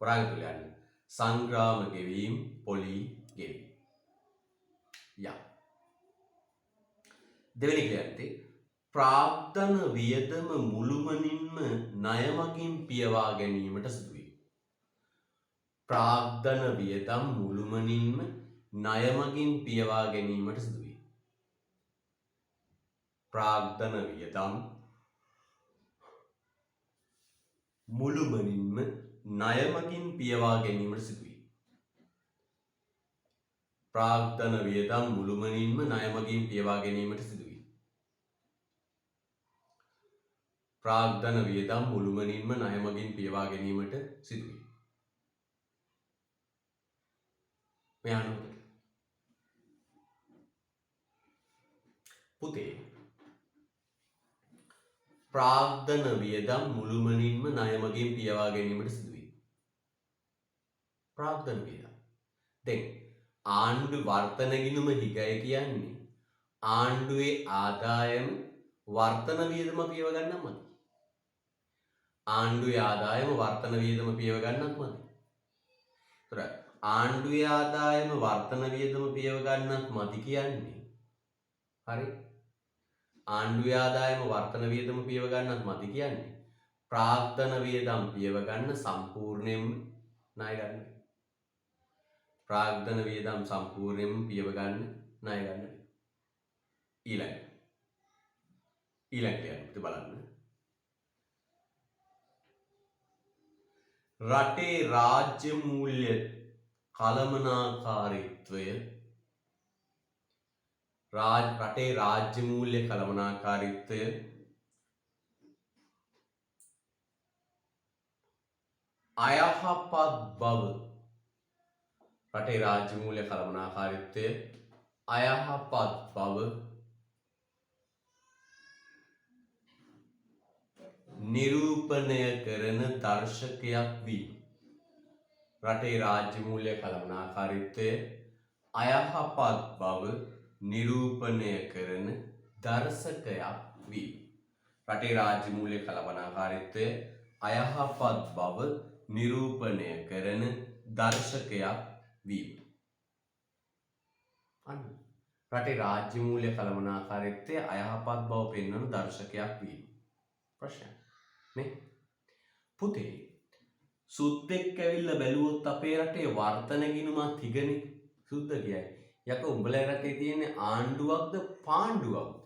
වරහන් තුල යන්නේ සංක්‍රාම ගෙවීම, පොලී ගෙවීම. යා. දෙවෙනි ක්‍රියාන්තේ ප්‍රාග්ධන වියදම මුළුමනින්ම ණය මගින් පියවා ගැනීමට සිදුවේ. ප්‍රාග්ධන වියදම් මුළුමනින්ම ණය මගින් පියවා ගැනීමට සිදුවේ. ප්‍රාග්ධන වියදම් මුළුමනින්ම ණය මගින් පියවා ගැනීමට සිදුවේ. ප්‍රාග්ධන වියදම් මුළුමනින්ම ණය මගින් පියවා ගැනීමට සිදුවේ. ප්‍රාග්ධන වියදම් මුළුමනින්ම ණය මගින් පියවා ගැනීමට සිදුවේ. මේ අනුව පුතේ ප්‍රාග්ධන වියදම් මුළුමනින්ම ණය මගින් පියවා ගැනීමට සිදුවේ. ප්‍රාග්ධන වියදම්. දැන් ආණ්ඩු වර්තන ගිණුම හිගයි කියන්නේ ආණ්ඩුවේ ආදායම වර්තන වියදම පියව ගන්නත් මදි. ආණ්ඩුවේ ආදායම වර්තන වියදම පියව ගන්නත් මදි. ඒතර ආණ්ඩුවේ ආදායම වර්තන වියදම පියව ගන්නත් මදි කියන්නේ හරි. ආණ්ඩුවේ ආදායම වර්තන වියදම පියව ගන්නත් මදි කියන්නේ ප්‍රාග්ධන වියදම් පියව ගන්න සම්පූර්ණයෙන්ම ණය ගන්න. ප්‍රාග්ධන වියදම් සම්පූර්ණයෙන්ම පියව ගන්න ණය ගන්න. ඊළඟ ක්‍රියාන්තය බලන්න. රටේ රාජ්‍ය මූල්‍ය කළමනාකාරීත්වය රටේ රාජ්‍ය මූල්‍ය කළමනාකාරීත්වය අයහපත් බව රටේ රාජ්‍ය මූල්‍ය කළමනාකාරීත්වය අයහපත් බව නිරූපණය කරන දර්ශකයක් වීම. රටේ රාජ්‍ය මූල්‍ය කළමනාකාරීත්වය අයහපත් බව නිරූපණය කරන දර්ශකයක් වීම. රටේ රාජ්‍ය මූල්‍ය කළමනාකාරීත්වය අයහපත් බව නිරූපණය කරන දර්ශකයක් වීම. අන්න රටේ රාජ්‍ය මූල්‍ය කළමනාකාරීත්වය අයහපත් බව පෙන්වන දර්ශකයක් වීම. ප්‍රශ්න නේ පුතේ සුද්දෙක් ඇවිල්ලා බැලුවොත් අපේ රටේ වර්තන ගිණුමත් හිගනේ. සුද්ද කියයි යක උඹලා රටේ තියෙන ආණ්ඩුවක්ද පාණ්ඩුවක්ද?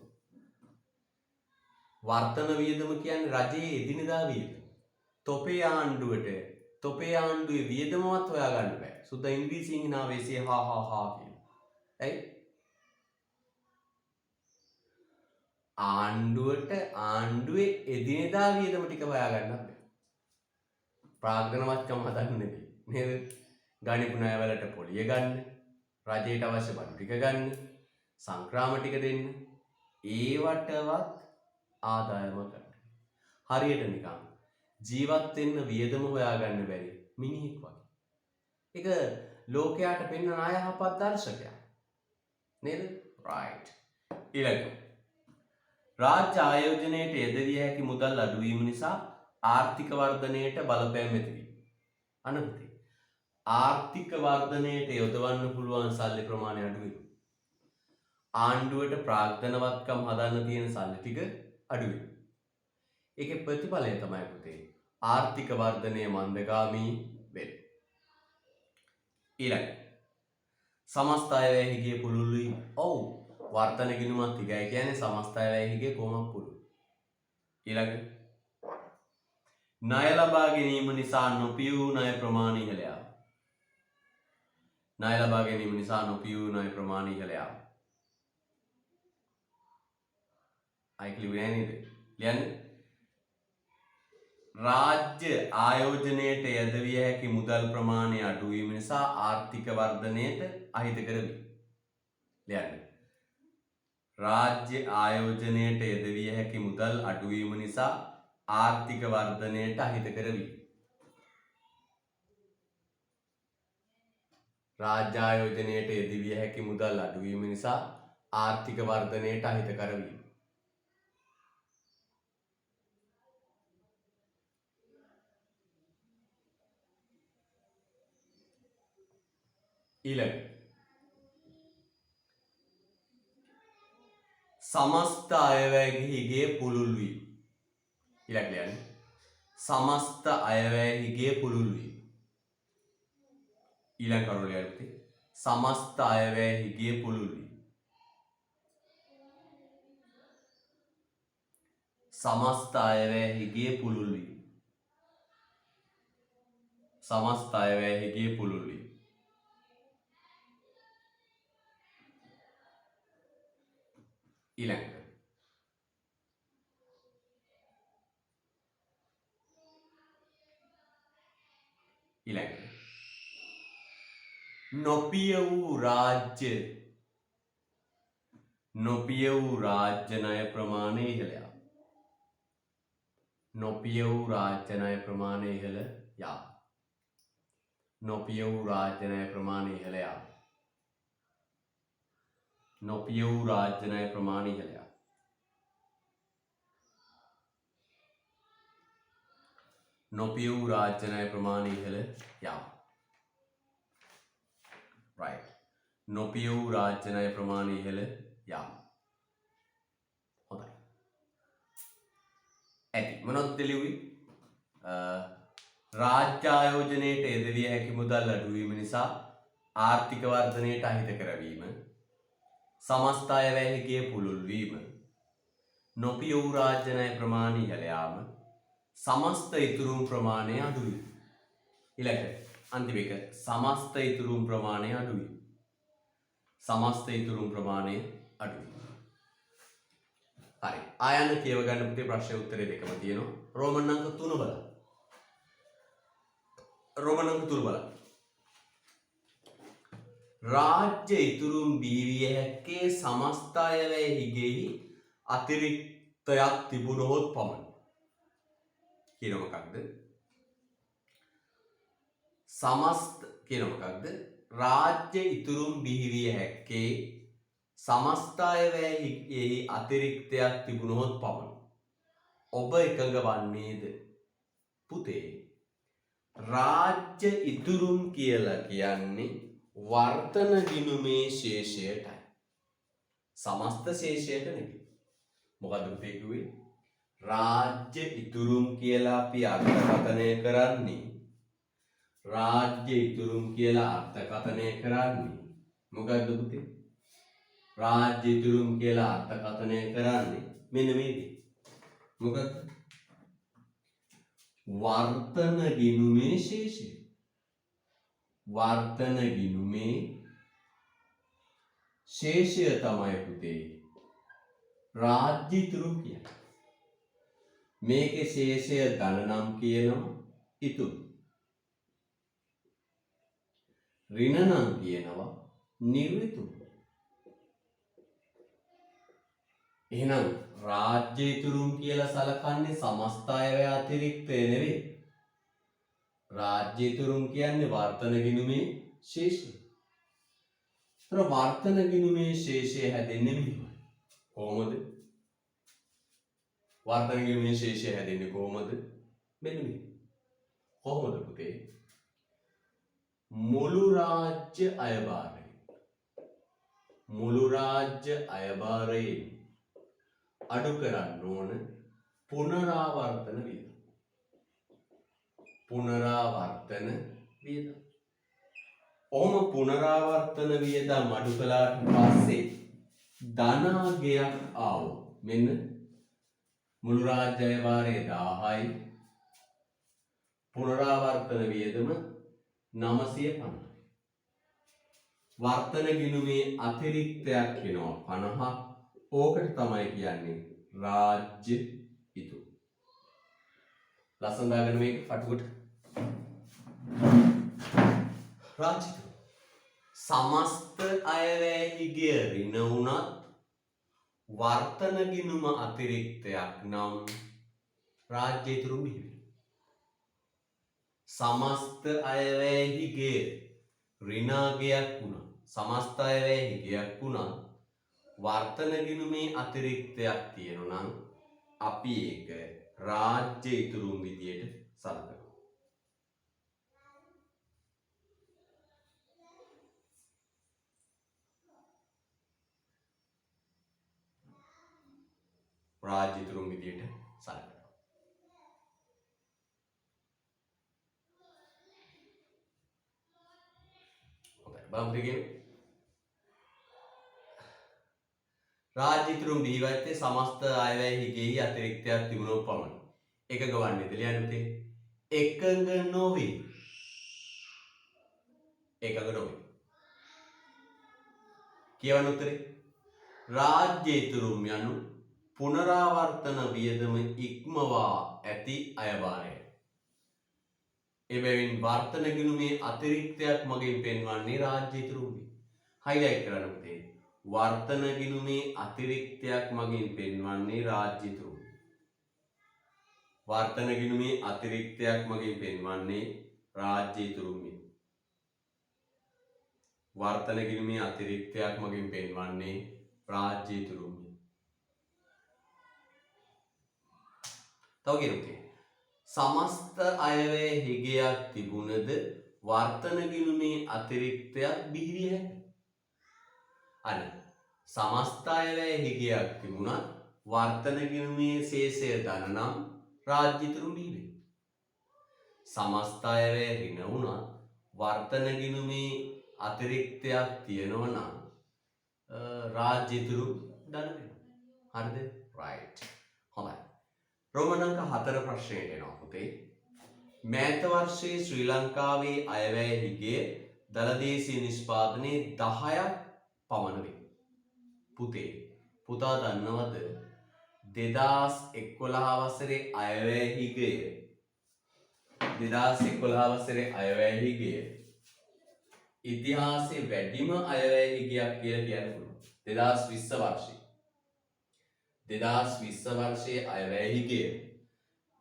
වර්තන වියදම කියන්නේ රජයේ එදිනෙදා වියදම. තොපේ ආණ්ඩුවේ වියදමවත් හොයාගන්න බෑ. සුද්ද ඉංග්‍රීසියෙන් හිනාවේ සිය හා කියන. ඇයි? ආණ්ඩුවේ එදිනෙදා වියදම ටික හොයාගන්නත් බෑ. ප්‍රාග්ධනවත්කම හදන්න නෙවෙයි නේද? ගනිපු ණයවලට පොලිය ගන්න, රජයට අවශ්‍ය බඩු ටික ගන්න, සංක්‍රාම ටික දෙන්න, ඒවටවත් ආදායම ගන්න. හරියට නිකන් ජීවත් වෙන්න වියදම හොයාගන්න බැරි මිනිහෙක් වගේ. ඒක ලෝකයට පෙන්වන අයහපත් දර්ශකයක්. නේද? right. ඊළඟ රාජ්‍ය ආයෝජනයට යෙදවිය හැකි මුදල් අඩුවීම නිසා ආර්ථික වර්ධනයට බලපෑම් ඇති වී. අනපතේ ආර්ථික වර්ධනයට යොදවන්න පුළුවන් සල්ලි ප්‍රමාණය අඩු වෙනවා. ආණ්ඩුවට ප්‍රාග්ධනවත්කම් හදන්න තියෙන සල්ලි ටික අඩු වෙනවා. ඒකේ ප්‍රතිඵලය තමයි පුතේ ආර්ථික වර්ධනය මන්දගාමී වෙන්නේ. ඊළඟ සමස්ත අයවැය හිගේ පුළුල් වීම. ඔව් වර්තන ගිණුමත් තිගයි කියන්නේ සමස්ත අයවැය හිගේ කොහොමද පුළුල්. ඊළඟ ණය ලබා ගැනීම නිසා නොපියූ ණය ප්‍රමාණය ඉහළ යාම. ණය ලබා ගැනීම නිසා නොපියූ ණය ප්‍රමාණය ඉහළ යාම. අයික්ලිවේ නේද? ලියන්නේ රාජ්‍ය ආයෝජනයට යෙදවිය හැකි මුදල් ප්‍රමාණය අඩු වීම නිසා ආර්ථික වර්ධනයට අහිතකර වේ. ලියන්න. රාජ්‍ය ආයෝජනයට යෙදවිය හැකි මුදල් අඩු වීම නිසා ආර්ථික වර්ධනයට අහිතකර වේ. රාජ්‍ය ආයෝජනයට යෙදවිය හැකි මුදල් අඩු වීම නිසා ආර්ථික වර්ධනයට අහිතකර වේ. ඊළඟ සමස්ත අයවැයහිගේ පුළුල් වීම. ඊළඟ ලියන්න. සමස්ත අයවැයහිගේ පුළුල් වීම. ඊළඟ කරුණ ලියන්න පුතේ. සමස්ත අයවැයහිගේ පුළුල් වීම. සමස්ත අයවැයහිගේ පුළුල් වීම. සමස්ත අයවැයහිගේ පුළුල් වීම. ඊළඟ නොපිය වූ රාජ්‍ය ණය ප්‍රමාණය ඉහළ යාම. නොපිය වූ රාජ්‍ය ණය ප්‍රමාණය ඉහළ යාම. නොපිය වූ රාජ්‍ය ණය ප්‍රමාණය ඉහළ යාම. නොපිය වූ රාජ්‍ය ණය ප්‍රමාණය ඉහළ යාම. නොපිය වූ රාජ්‍ය ණය ප්‍රමාණය ඉහළ යාම. right. නොපිය වූ රාජ්‍ය ණය ප්‍රමාණය ඉහළ යාම. හොඳයි. ඇති මොනවද ලිව්වේ? රාජ්‍ය ආයෝජනයට යෙදවිය හැකි මුදල් අඩු වීම නිසා ආර්ථික වර්ධනයට අහිත කරවීම. සමස්ත අයවැයහිගේ පුළුල් වීම. නොපිය වූ රාජ්‍ය ණය ප්‍රමාණය ඉහළ යාම. සමස්ත ඉතුරුම් ප්‍රමාණය අඩු වීම. ඊළඟ අන්තිම එක සමස්ත ඉතුරුම් ප්‍රමාණය අඩු වීම. සමස්ත ඉතුරුම් ප්‍රමාණය අඩු වීම. හරි. ආයන්න කියව ගන්න පුතේ ප්‍රශ්න උත්තරේ දෙකම තියෙනවා. රෝමන් අංක 3 බලන්න. රෝමන් අංක 3 බලන්න. රාජ්‍ය ඉතුරුම් බීවිය හැක්කේ සමස්ත අයවැයහිගෙහි අතිරික්තයක් තිබුණොත් පමණි. කියන මොකක්ද? සමස්ත කියන මොකක්ද? රාජ්‍ය ඉතුරුම් බිහිවිය හැක්කේ සමස්ත අයවැයෙහි අතිරික්තයක් තිබුණොත් පමණි. ඔබ එකඟ වන්නේද? පුතේ රාජ්‍ය ඉතුරුම් කියලා කියන්නේ වර්තන ගිණුමේ ශේෂයටයි. සමස්ත ශේෂයට නෙවෙයි. මොකද්ද පුතේ කිව්වේ? රාජ්‍ය ඉතුරුම් කියලා අපි අර්ථකථනය කරන්නේ රාජ්‍ය ඉතුරුම් කියලා අර්ථකථනය කරන්නේ මොකද්ද පුතේ? රාජ්‍ය ඉතුරුම් කියලා අර්ථකථනය කරන්නේ මෙන්න මේ දේ. මොකක්ද? වර්තන ගිණුමේ ශේෂය. වර්තන ගිණුමේ ශේෂය තමයි පුතේ රාජ්‍ය ඉතුරුම් කියන්නේ. මේකේ ශේෂය ධන නම් කියනවා ඉතුරු. ඍණ නම් කියනවා නිර්විතුරු. එහෙනම් රාජ්‍ය ඉතුරුම් කියලා සලකන්නේ සමස්ත අයවැය අතිරික්තය නෙවෙයි. රාජ්‍ය ඉතුරුම් කියන්නේ වර්තන ගිණුමේ ශේෂය. ඒතර වර්තන ගිණුමේ ශේෂය හැදෙන්නේ මෙහෙමයි. කොහොමද? වර්තන කිරීමේ ශේෂය හැදෙන්නේ කොහොමද? මෙන්න මේ. කොහොමද පුතේ? මුළු රාජ්‍ය අයභාරයෙන් අඩු කරන්න ඕන පුනරාවර්තන වියදම. ඔහොම පුනරාවර්තන වියදම් අඩු කළාට පස්සේ ධනාගයක් ආවොත් මෙන්න මුළු රාජ්‍ය අයභාරයේ 1000යි පුනරාවර්තන වියදම 950යි. වර්තන ගිණුමේ අතිරික්තයක් වෙනවා 50ක්. ඕකට තමයි කියන්නේ රාජ්‍ය ඉතුරු. ලස්සන දාගෙන මේක පටුකොට රාජ්‍ය ඉතුරු. සමස්ත අයවැයේගේ ඍණ වුණත් වර්තන ගිණුම අතිරික්තයක් නම් රාජ්‍ය ඉතුරු බිහි වෙනවා. සමස්ත අයවැයේගේ ඍණාගයක් වුණා. සමස්ත අයවැයේගයක් වුණා. වර්තන ගිණුමේ අතිරික්තයක් තියෙනවා නම් අපි ඒක රාජ්‍ය ඉතුරුම් විදියට සලකනවා. රාජ්‍ය ඉතුරුම් විදියට සලකනවා. හොඳයි. බලමු දෙකේ රාජ්‍ය ඉතුරුම් බිහිවත්තේ සමස්ත අයවැයෙහිගෙහි අතිරික්තයක් තිබුණොත් පමණයි. එකක වන්නේද ලියන්න පුතේ? එකඟ නොවේ. කියවන්න උත්තරේ රාජ්‍ය ඉතුරුම් යනු පුනරාවර්තන වියදම ඉක්මවා ඇති අයභාරය. එබැවින් වර්තන ගිණුමේ අතිරික්තයක් මගින් පෙන්වන්නේ රාජ්‍ය ඉතුරුම්. හයිලයිට් කරන්න පුතේ. වර්තන ගිණුමේ අතිරික්තයක් මගින් පෙන්වන්නේ රාජ්‍ය ඉතුරුම්. වර්තන ගිණුමේ අතිරික්තයක් මගින් පෙන්වන්නේ රාජ්‍ය ඉතුරුම්. වර්තන ගිණුමේ අතිරික්තයක් මගින් පෙන්වන්නේ රාජ්‍ය ඉතුරුම්. තව කියනවා සමස්ත අයවැය හිගයක් තිබුණද වර්තන ගිණුමේ අතිරික්තයක් බිහි විය හැකියි. අන්න සමස්ත අයවැය හිගයක් තිබුණත් වර්තන ගිණුමේ ශේෂය ධන නම් රාජ්‍ය ඉතුරුම් බිහි වෙනවා. සමස්ත අයවැය ඍණ වුණත් වර්තන ගිණුමේ අතිරික්තයක් තියෙනවා නම් රාජ්‍ය ඉතුරුම් ධන වෙනවා. හරිද? රයිට්. හොඳයි. රෝමන් අංක 4 ප්‍රශ්නයට එනවා පුතේ. මෑත වර්ෂයේ ශ්‍රී ලංකාවේ අයවැය හිගේ දලදේශීය නිෂ්පාදනයේ 10ක් පමණ වේ. පුතා දන්නවද 2011 වසරේ අයවැය හිගය 2011 වසරේ අයවැය හිගය ඉතිහාසයේ වැඩිම අයවැය හිගයක් කියලා කියන්න පුළුවන්. 2020 වර්ෂයේ 2020 වර්ෂයේ අයවැය හිගය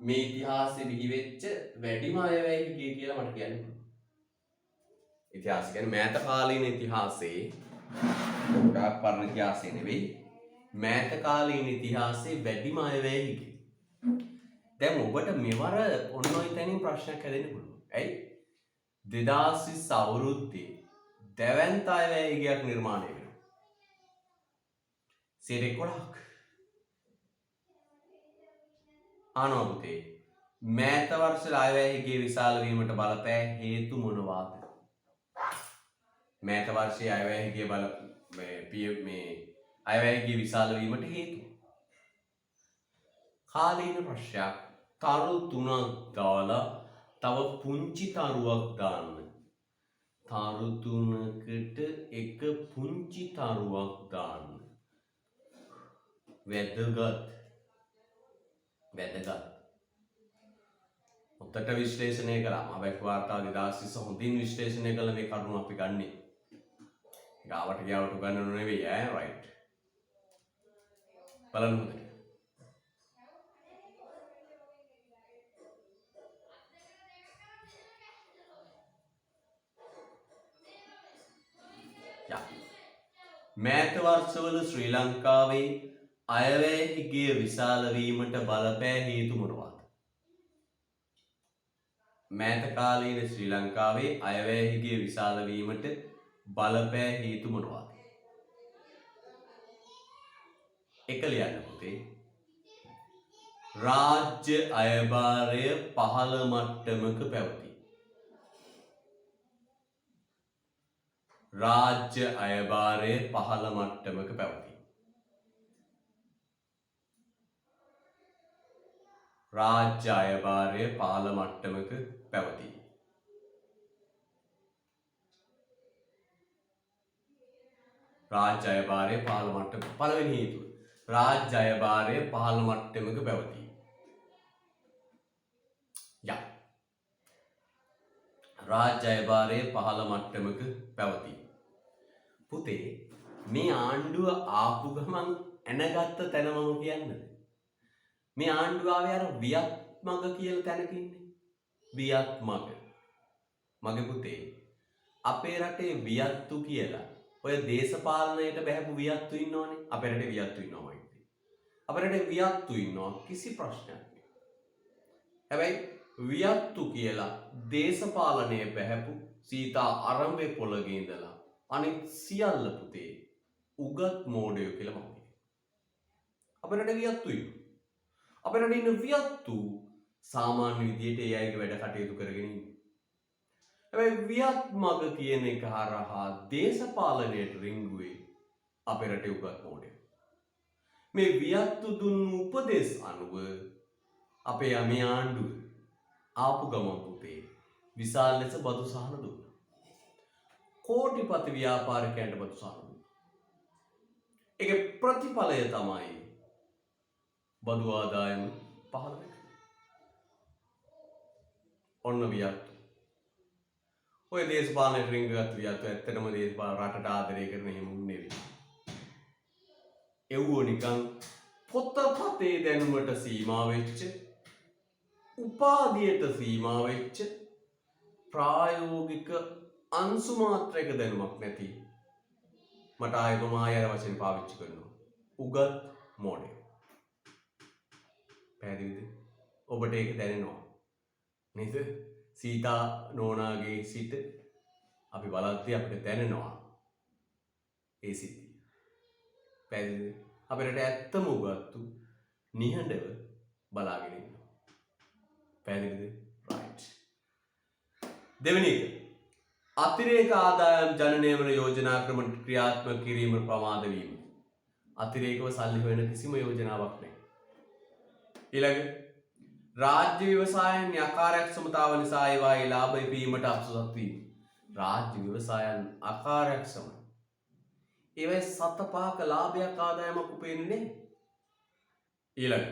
මේ ඉතිහාසයේ බිහිවෙච්ච වැඩිම අයවැය හිගය කියලා මට කියන්න පුළුවන්. ඉතිහාසය කියන්නේ මෑත කාලීන ඉතිහාසයේ ගොඩාක් පරණ ඉතිහාසය නෙවෙයි මෑත කාලීන ඉතිහාසයේ වැඩිම අයවැය හිගය. දැන් ඔබට මෙවර ඔන්න ඔය තැනින් ප්‍රශ්නයක් හැදෙන්න පුළුවන්. ඇයි? 2020 අවුරුද්දේ දැවැන්ත අයවැය හිගයක් නිර්මාණය වෙනවා. 11ක්. ආනෝබුතේ මෑත වර්ෂවල අයවැය හිගේ විශාල වීමට බලපෑ හේතු මොනවාද? මෑත වර්ෂයේ අයවැය හිගේ මේ අයවැය හිගේ විශාල වීමට හේතු. කාලීන ප්‍රශ්නයක්. තරු 3ක් දාලා තව පුංචි තරුවක් දාන්න. තරු 3කට එක පුංචි තරුවක් දාන්න. වැදගත්. උත්තර විශ්ලේෂණය කළාම අපේ වාර්තාව 2020 හොඳින් විශ්ලේෂණය කළ මේ කරුණු අපි ගන්නෙ. ගාවට ගියාවට උගන්නනු නෙවෙයි ඈ රයිට්. බලන්න හොඳට. මෑත වර්ෂවල ශ්‍රී ලංකාවේ අයවැයගේ විශාල වීමට බලපෑ හේතු මොනවාද? මෑත කාලීන ශ්‍රී ලංකාවේ අයවැයගේ විශාල වීමට බලපෑ හේතු මොනවාද? එක ලියන්න පුතේ. රාජ්‍ය අයභාරය පහළ මට්ටමක පැවති. රාජ්‍ය අයභාරය පහළ මට්ටමක පැවති. රාජ්‍ය අයභාරය පහළ මට්ටමක පැවති. රාජ්‍ය අයභාරය පහළ මට්ටමක පළවෙනි හේතුව. රාජ්‍ය අයභාරය පහළ මට්ටමක පැවති. යා. රාජ්‍ය අයභාරය පහළ මට්ටමක පැවති. පුතේ මේ ආණ්ඩුව ආපු ගමන් ඇනගත්ත තැන මම කියන්නද? මේ ආණ්ඩුව ආවේ අර වියත් මග කියලා තැනක ඉන්නේ. වියත් මග. මගේ පුතේ අපේ රටේ වියත්තු කියලා ඔය දේශපාලනයට බහැපු වියත්තු ඉන්නවනේ. අපේ රටේ වියත්තු ඉන්නවා මයිත්. අපේ රටේ වියත්තු ඉන්නවා කිසි ප්‍රශ්නයක් නෑ. හැබැයි වියත්තු කියලා දේශපාලනයේ බහැපු සීතා අරඹේ පොළගේ ඉඳලා අනිත් සියල්ල පුතේ උගත් මෝඩයෝ කියලා මම කියනවා. අපේ රටේ වියත්තු ඉන්නවා. අපේ රටේ ඉන්න වියත්තු සාමාන්‍ය විදියට ඒ අයගේ වැඩ කටයුතු කරගෙන ඉන්නේ. හැබැයි වියත් මග කියන එක හරහා දේශපාලනයට රිංගුවේ අපේ රටේ උගත් මෝඩයෝ. මේ වියත්තු දුන්නු උපදෙස් අනුව අපේ මේ ආණ්ඩුව ආපු ගමන් පුතේ විශාල ලෙස බදු සහන දුන්නා. කෝටිපති ව්‍යාපාරිකයන්ට බදු සහන දුන්නා. ඒකේ ප්‍රතිඵලය තමයි බදු ආදායම පහළ වෙන්නේ. ඔන්න වියත්තු. ඔය දේශපාලනයට රිංගගත් වියත්තු ඇත්තටම දේශපාලන රටට ආදරය කරන එහෙම නෙවෙයි. එව්වෝ නිකන් පොතපතේ දැනුමට සීමා වෙච්ච උපාධියට සීමා වෙච්ච ප්‍රායෝගික අංශු මාත්‍රයක දැනුමක් නැති මට ආයෙම ආයෙ වචන පාවිච්චි කරනවා. උගත් මෝඩයෝ. පැහැදිලිද? ඔබට ඒක දැනෙනවා නේද? සීතා නෝනාගේ සිට අපි බලද්දී අපිට දැනෙනවා ඒ සිද්ධිය. පැහැදිලිද? අපිට ඇත්තම උගත්තු නිහඬව බලාගෙන ඉන්නවා. පැහැදිලිද? රයිට්. දෙවෙනි එක අතිරේක ආදායම් ජනනයවන යෝජනා ක්‍රම ක්‍රියාත්මක කිරීම ප්‍රමාද වීම. අතිරේකව සල්ලි හොයන කිසිම යෝජනාවක් නැහැ. ඊළඟ රාජ්‍ය ව්‍යවසායන් අකාර්යක්ෂමතාව නිසා ඒවායේ ලාභ ඉපීමට අපසුසත් වීම. රාජ්‍ය ව්‍යවසායන් අකාර්යක්ෂම. ඒවයි සත පහක ලාභයක් ආදායමක් උපයන්නේ නැහැ. ඊළඟ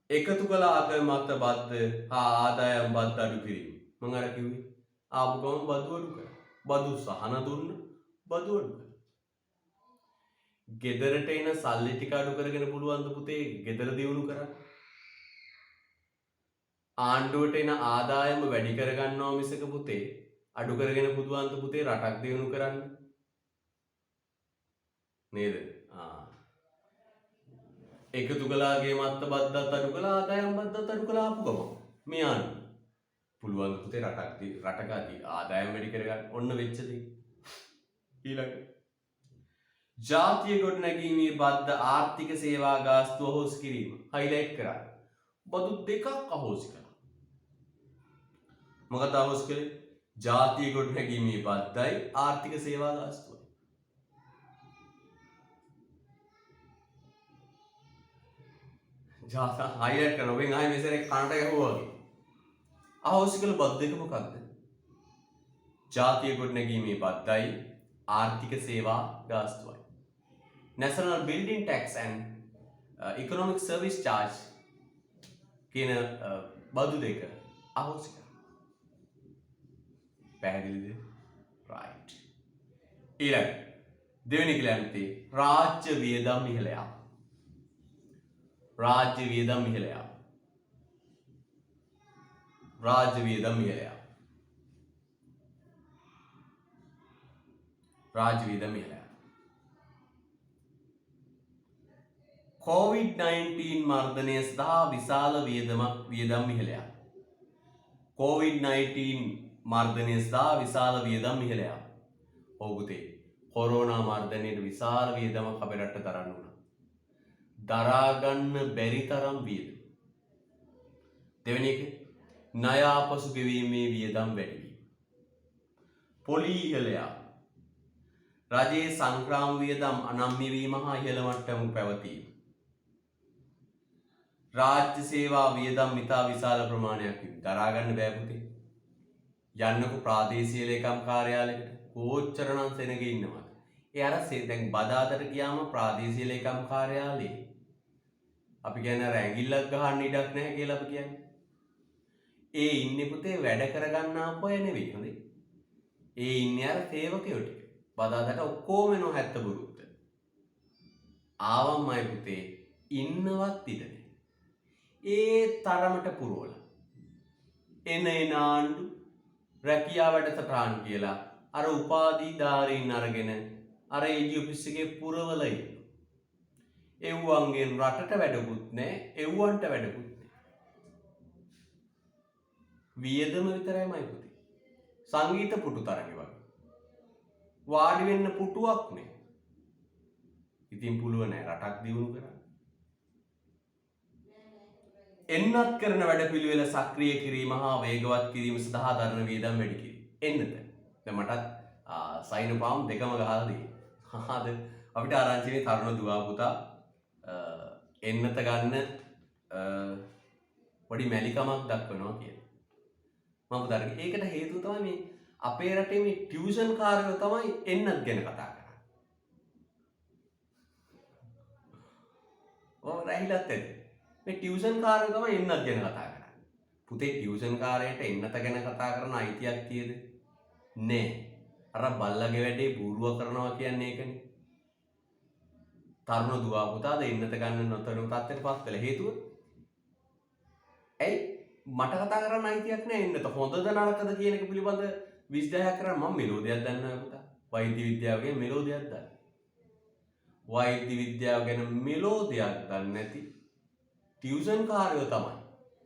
එකතු කළ ආගම මත බද්ද හා ආදායම් බද්ද අඩු කිරීම. මම අර කිව්වේ ආපු ගමන් බදු අඩු කරා. බදු සහන දුන්න බදු අඩු කරා. ගෙදරට එන සල්ලි ටික අඩු කරගෙන පුළුවන් ද පුතේ ගෙදර දියුණු කරන්න? ආණ්ඩුවට එන ආදායම වැඩි කරගන්නවා මිසක පුතේ අඩු කරගෙන පුළුවන් ද පුතේ රටක් දියුණු කරන්න? නේද? එකතු කළාගේ මත්ත බද්දත් අඩු කළා ආදායම් බද්දත් අඩු කළා ආපු ගමන් මේ ආණ්ඩුව පුළුවන් ද පුතේ රටක ආදායම් වැඩි කරගන්න? ඔන්න වෙච්ච දේ. ඊළඟ ජාතිය ගොඩනැගීමේ බද්ද ආර්ථික සේවා ගාස්තුව අහෝසි කිරීම හයිලයිට් කරා. බදු දෙකක් අහෝසි කළා. මොකද අහෝසි කළේ? ජාතිය ගොඩනැගීමේ බද්දයි ආර්ථික සේවා ගාස්තුවයි. ජාතා හයිලයිට් කරන ඔබෙන් ආයේ මෙසරේ කනට ගැහුවා වගේ. අහෝසි කළ බදු දෙක මොකක්ද? ජාතිය ගොඩනැගීමේ බද්දයි ආර්ථික සේවා ගාස්තුවයි. National Building Tax and Economic Service Charge කියන බදු දෙක අහෝසි කරා. පැහැදිලිද? රයිට්. ඊළඟ දෙවෙනි කියලාන්තේ රාජ්‍ය වියදම් ඉහළ යාම. රාජ්‍ය වියදම් ඉහළ යාම. රාජ්‍ය වියදම් ඉහළ යාම. රාජ්‍ය වියදම් ඉහළ යාම. COVID-19 මර්ධනය සඳහා විශාල වියදම් ඉහළයක්. COVID-19 මර්ධනය සඳහා විශාල වියදම් ඉහළයක්. ඔව් පුතේ. කොරෝනා මර්ධනයට විශාල වියදමක් අපේ රටට දරන්න වුණා. දරා ගන්න බැරි තරම් වියදම්. දෙවෙනි එක ණය ආපසු ගෙවීමේ වියදම් වැඩි වීම. පොලි ඉහළයක්. රජයේ සංක්‍රාම වියදම් අනම්‍ය වීම හා ඉහළ මට්ටමක පැවතීම. රාජ්‍ය සේවා වියදම් ඉතා විශාල ප්‍රමාණයක් දරා ගන්න බෑ පුතේ. යන්නකෝ ප්‍රාදේශීය ලේකම් කාර්යාලයකට කොච්චරනම් සෙනග ඉන්නවද? ඒ අර දැන් බදාදට ගියාම ප්‍රාදේශීය ලේකම් කාර්යාලේ අපි කියන්නේ රැඟිල්ලක් ගහන්න ඉඩක් නැහැ කියලා අපි කියන්නේ. ඒ ඉන්නේ පුතේ වැඩ කරගන්න ආපුව නෙවෙයි හොඳේ. ඒ ඉන්නේ අර සේවකයෝ ටික. බදාදට ඔක්කොම එනවා 70 බුරුත්ත. ආවම්මයි පුතේ ඉන්නවත් ඉඩ නැහැ. ඒ තරමට පුරවලා එන ආණ්ඩු රැකියා වැඩසටහන් කියලා අර උපාධිධාරීන් අරගෙන අර ඒජි ඔෆිස් එකේ පුරවලා ඉන්නවා. එව්වන්ගෙන් රටට වැඩකුත් නැහැ, එව්වන්ට වැඩකුත් නැහැ. වියදම විතරයිමයි පුතේ. සංගීත පුටු තරඟ වගේ. වාඩි වෙන්න පුටුවක් නැහැ. ඉතින් පුළුවන් නෑ රටක් දියුණු කරන්න. එන්නත් කරන වැඩපිළිවෙල සක්‍රිය කිරීම හා වේගවත් කිරීම සඳහා දරන වියදම් වැඩි කිරීම. එන්නත. දැන් මටත් සයින් පාම් දෙකම ගහලා දී. හහද අපිට ආරංචිනේ තරුණ දුවා පුතා එන්නත ගන්න පොඩි මැලිකමක් දක්වනවා කියලා. මම පුතාට ඒකට හේතුව තමයි මේ අපේ රටේ මේ ටියුෂන් කාර්යෝ තමයි එන්නත් ගැන කතා කරන්නේ. ඔව් රැහිලත් ඇති. මේ ටියුෂන් කාර්යෝ තමයි එන්නත් ගැන කතා කරන්නේ. පුතේ ටියුෂන් කාර්යයට එන්නත ගැන කතා කරන අයිතියක් තියද? නෑ. අර බල්ලගේ වැඩේ බූරුව කරනවා කියන්නේ ඒකනේ. තරුණ දුවා පුතාද එන්නත ගන්න නොතර තත්ත්වයටපත් වෙලා හේතුව? ඇයි මට කතා කරන්න අයිතියක් නෑ එන්නත හොඳද නරකද කියන එක පිළිබඳ විශ්ලේෂණයක් කරන්න මම මෙලෝඩියක් දන්නවා පුතා. වෛද්‍ය විද්‍යාව ගැන මෙලෝඩියක් දන්නවා. වෛද්‍ය විද්‍යාව ගැන මෙලෝඩියක් දන්නේ නැති ටියුෂන් කාර්යෝ තමයි.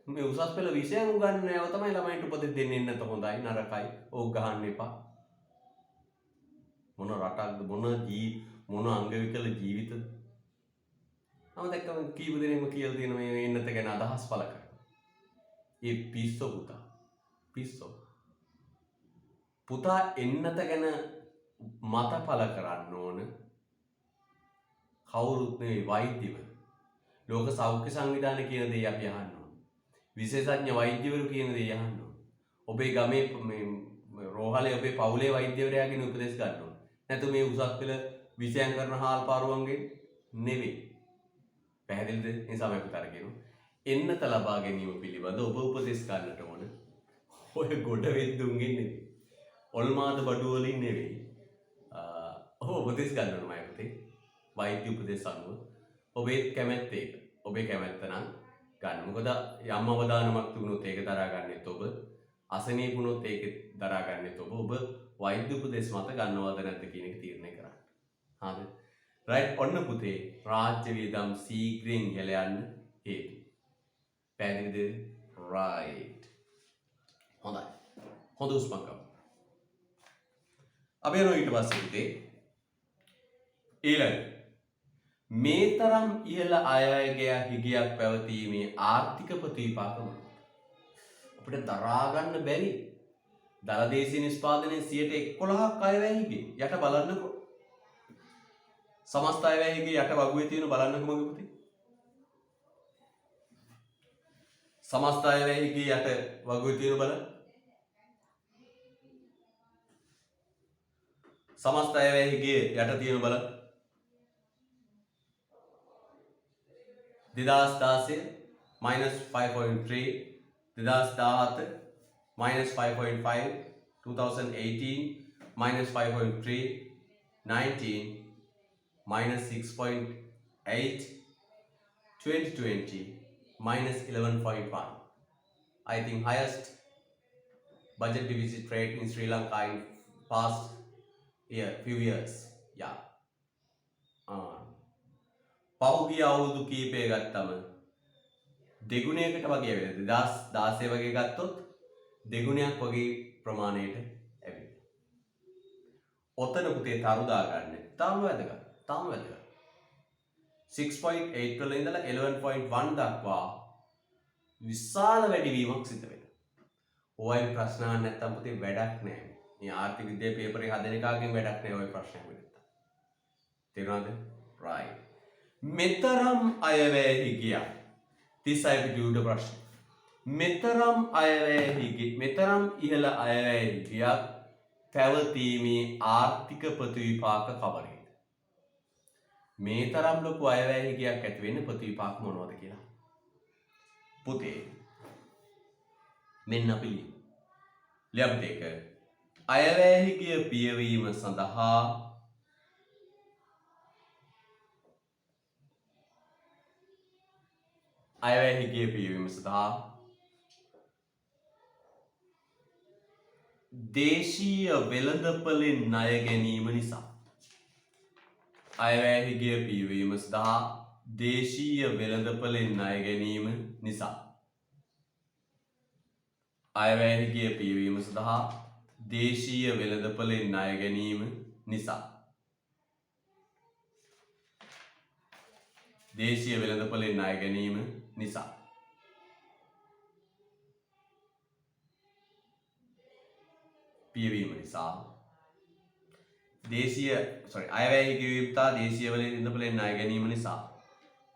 මේ උසස් පෙළ විෂයන් උගන්වන්නව තමයි ළමයින්ට උපදෙස් දෙන්නේ නැත හොඳයි නරකයි ඕක ගහන්න එපා. මොන රටක්ද මොන අංග විකල ජීවිතද? මම දැක්කම කීප දෙනෙක්ම කියලා දෙන මේ එන්නත ගැන අදහස් පළ කරනවා. ඒ පිස්සෝ පුතා. පිස්සෝ. පුතා එන්නත ගැන මත පළ කරන්න ඕන කවුරුත් නෙවෙයි වෛද්‍යවරු. ලෝක සෞඛ්‍ය සංවිධානය කියන දේ අපි අහන්න ඕන. විශේෂඥ වෛද්‍යවරු කියන දේ අහන්න ඕන. ඔබේ ගමේ මේ රෝහලේ ඔබේ පවුලේ වෛද්‍යවරයාගෙන් උපදෙස් ගන්න ඕන. නැත්නම් මේ උසස් පෙළ විෂයන් කරන හාල් පාරුවන්ගෙන් නෙවෙයි. පැහැදිලිද? ඒ නිසා මම පුතාට කියනවා එන්නත ලබා ගැනීම පිළිබඳ ඔබ උපදෙස් ගන්නට ඕන. ඔය ගොඩ වෙද්දුන්ගෙන් නෙවෙයි. ඔල්මාද බඩු වලින් නෙවෙයි. ඔබ උපදෙස් ගන්න ඕන මම පුතේ. වෛද්‍ය උපදෙස් අනුව ඔබේ කැමැත්ත ඒක. ඔබේ කැමැත්ත නම් ගන්න. මොකද යම් අවදානමක් තිබුණොත් ඒක දරා ගන්නෙත් ඔබ. අසනීප වුණොත් ඒක දරා ගන්නෙත් ඔබ. ඔබ වෛද්‍ය උපදෙස් මත ගන්නවද නැද්ද කියන එක තීරණය කරන්න. හරිද? රයිට් ඔන්න පුතේ රාජ්‍ය වියදම් සීග්‍රයෙන් ඉහළ යන්න හේතු. පැහැදිලිද? රයිට්. හොඳයි. හොඳ උස්මක් ගමු. අපි යනවා ඊට පස්සේ පුතේ ඊළඟ මේ තරම් ඉහළ අයවැය හිගයක් පැවතීමේ ආර්ථික ප්‍රතිවිපාක මොනවාද? අපිට දරා ගන්න බැරි දලදේශීය නිෂ්පාදනයේ 11%ක් අයවැය හිගේ යට බලන්නකෝ. සමස්ත අයවැය හිගේ යට වගුවේ තියෙන බලන්නකෝ මගේ පුතේ. සමස්ත අයවැය හිගේ යට වගුවේ තියෙන බලන්න. සමස්ත අයවැය හිගේ යට තියෙන බලන්න. 2016 -5.3 2017 -5.5 2018 -5.3 19 -6.8 2020 -11.1. I think highest budget deficit rate in Sri Lanka in past few years. Yeah. පහුගිය අවුරුදු කීපය ගත්තම දෙගුණයකට වගේ ඇවිල්ලා 2016 වගේ ගත්තොත් දෙගුණයක් වගේ ප්‍රමාණයට ඇවිල්ලා. ඔතන පුතේ තරු දාගන්න. තාම වැදගත්. 6.8 වල ඉඳලා 11.1 දක්වා විශාල වැඩිවීමක් සිදු වෙනවා. ඔයයි ප්‍රශ්න අහන්න නැත්තම් පුතේ වැඩක් නැහැ. මේ ආර්ථික විද්‍යාවේ පේපර් එක හදන එකාගෙන් වැඩක් නැහැ ඔය ප්‍රශ්න වෙන්න. තේරුණාද? right. මෙතරම් අයවැයහි ගියා. 36 පිටුවට ප්‍රශ්න. මෙතරම් ඉහළ අයවැයහි ගියා පැවතීමේ ආර්ථික ප්‍රතිවිපාක කවරේද? මේ තරම් ලොකු අයවැයහි ගියක් ඇති වෙන්න ප්‍රතිවිපාක මොනවද කියලා? පුතේ මෙන්න අපි ලියමු දෙක. අයවැයහි ගිය පියවීම සඳහා අයවැයහි ගිය පියවීම සඳහා දේශීය වෙළඳපොළෙන් ණය ගැනීම නිසා අයවැයහි ගිය පියවීම සඳහා දේශීය වෙළඳපොළෙන් ණය ගැනීම නිසා අයවැයහි ගිය පියවීම සඳහා දේශීය වෙළඳපොළෙන් ණය ගැනීම නිසා දේශීය වෙළඳපොළෙන් ණය ගැනීම නිසා පියවීම නිසා අයවැයහි ගෙවීම තා දේශීය වෙළඳපොළෙන් ණය ගැනීම නිසා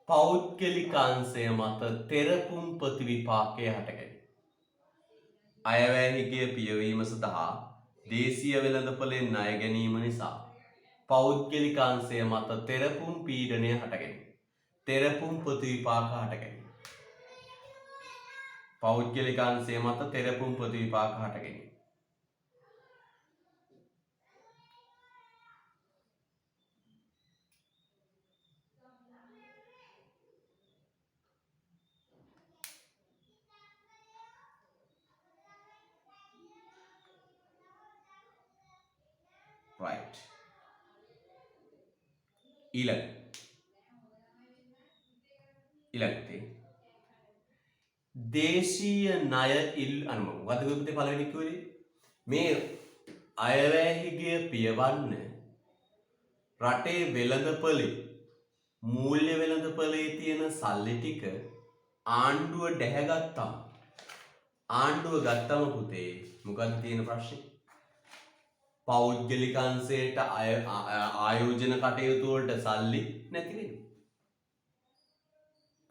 පෞද්ගලික අංශය මත තෙරපුම් ප්‍රතිවිපාකය හටගැනේ. අයවැයහි ගෙය පියවීම සඳහා දේශීය වෙළඳපොළෙන් ණය ගැනීම නිසා පෞද්ගලික අංශය මත තෙරපුම් පීඩනය හටගැනේ. තෙරපුම් ප්‍රතිවිපාක හටගැනේ. පෞද්ගලික අංශය මත තෙරපුම් ප්‍රතිවිපාක හටගැනේ. right. ඊළඟට දේශීය ණය අනුව වදගුපතේ පළවෙනි කිව්වේ මේ අයවැයහි ගිය පියවන්න රටේ වෙළඳපොලේ මූල්‍ය වෙළඳපොලේ තියෙන සල්ලි ටික ආණ්ඩුව ගත්තම පුතේ මොකක්ද තියෙන ප්‍රශ්නේ? පෞද්ගලික අංශයට ආයෝජන කටයුතු වලට සල්ලි නැති වෙනවා.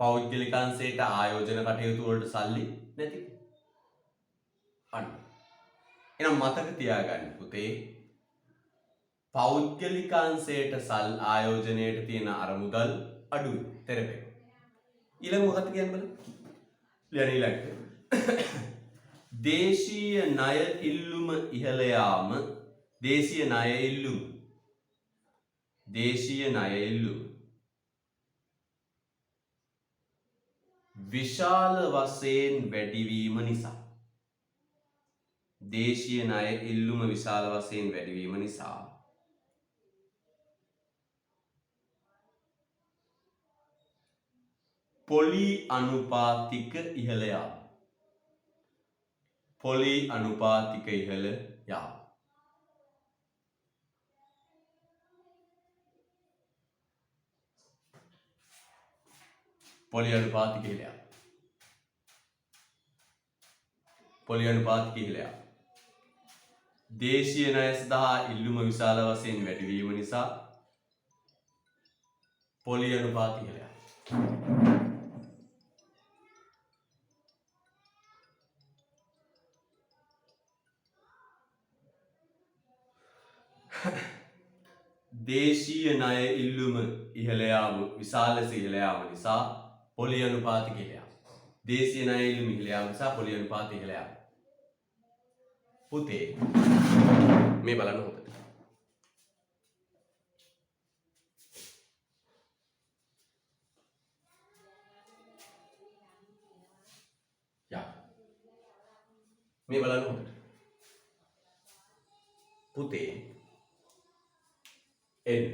පෞද්ගලික අංශයට ආයෝජන කටයුතු වලට සල්ලි නැති වෙනවා. එහෙනම් මතක තියාගන්න පුතේ පෞද්ගලික අංශයට ආයෝජනයට තියෙන අරමුදල් අඩුයි තෙරපේ. ඊළඟ මොකක්ද කියන්නේ බලන්න. ඊළඟට දේශීය ණය ඉල්ලුම ඉහළ යාම දේශීය ණය ඉල්ලුම විශාල වශයෙන් වැඩිවීම නිසා දේශීය ණය ඉල්ලුම විශාල වශයෙන් වැඩිවීම නිසා පොලි අනුපාතික ඉහළ යාම. පොලි අනුපාතික ඉහළ යාම. පොලි අනුපාතික ඉහළ යාම. පොලි අනුපාතික ඉහළ යාම. දේශීය ණය සඳහා ඉල්ලුම විශාල වශයෙන් වැඩිවීම නිසා පොලි අනුපාතික ඉහළ යාම. දේශීය ණය ඉල්ලුම ඉහළ යාම විශාල ඉහළ යාම නිසා පොලි අනුපාතික ඉහළ යාම. දේශීය ණය ඉල්ලුම ඉහළ යාම නිසා පොලි අනුපාතික ඉහළ යාම. පුතේ මේ බලන්න හොඳට. මේ බලන්න හොඳට. පුතේ N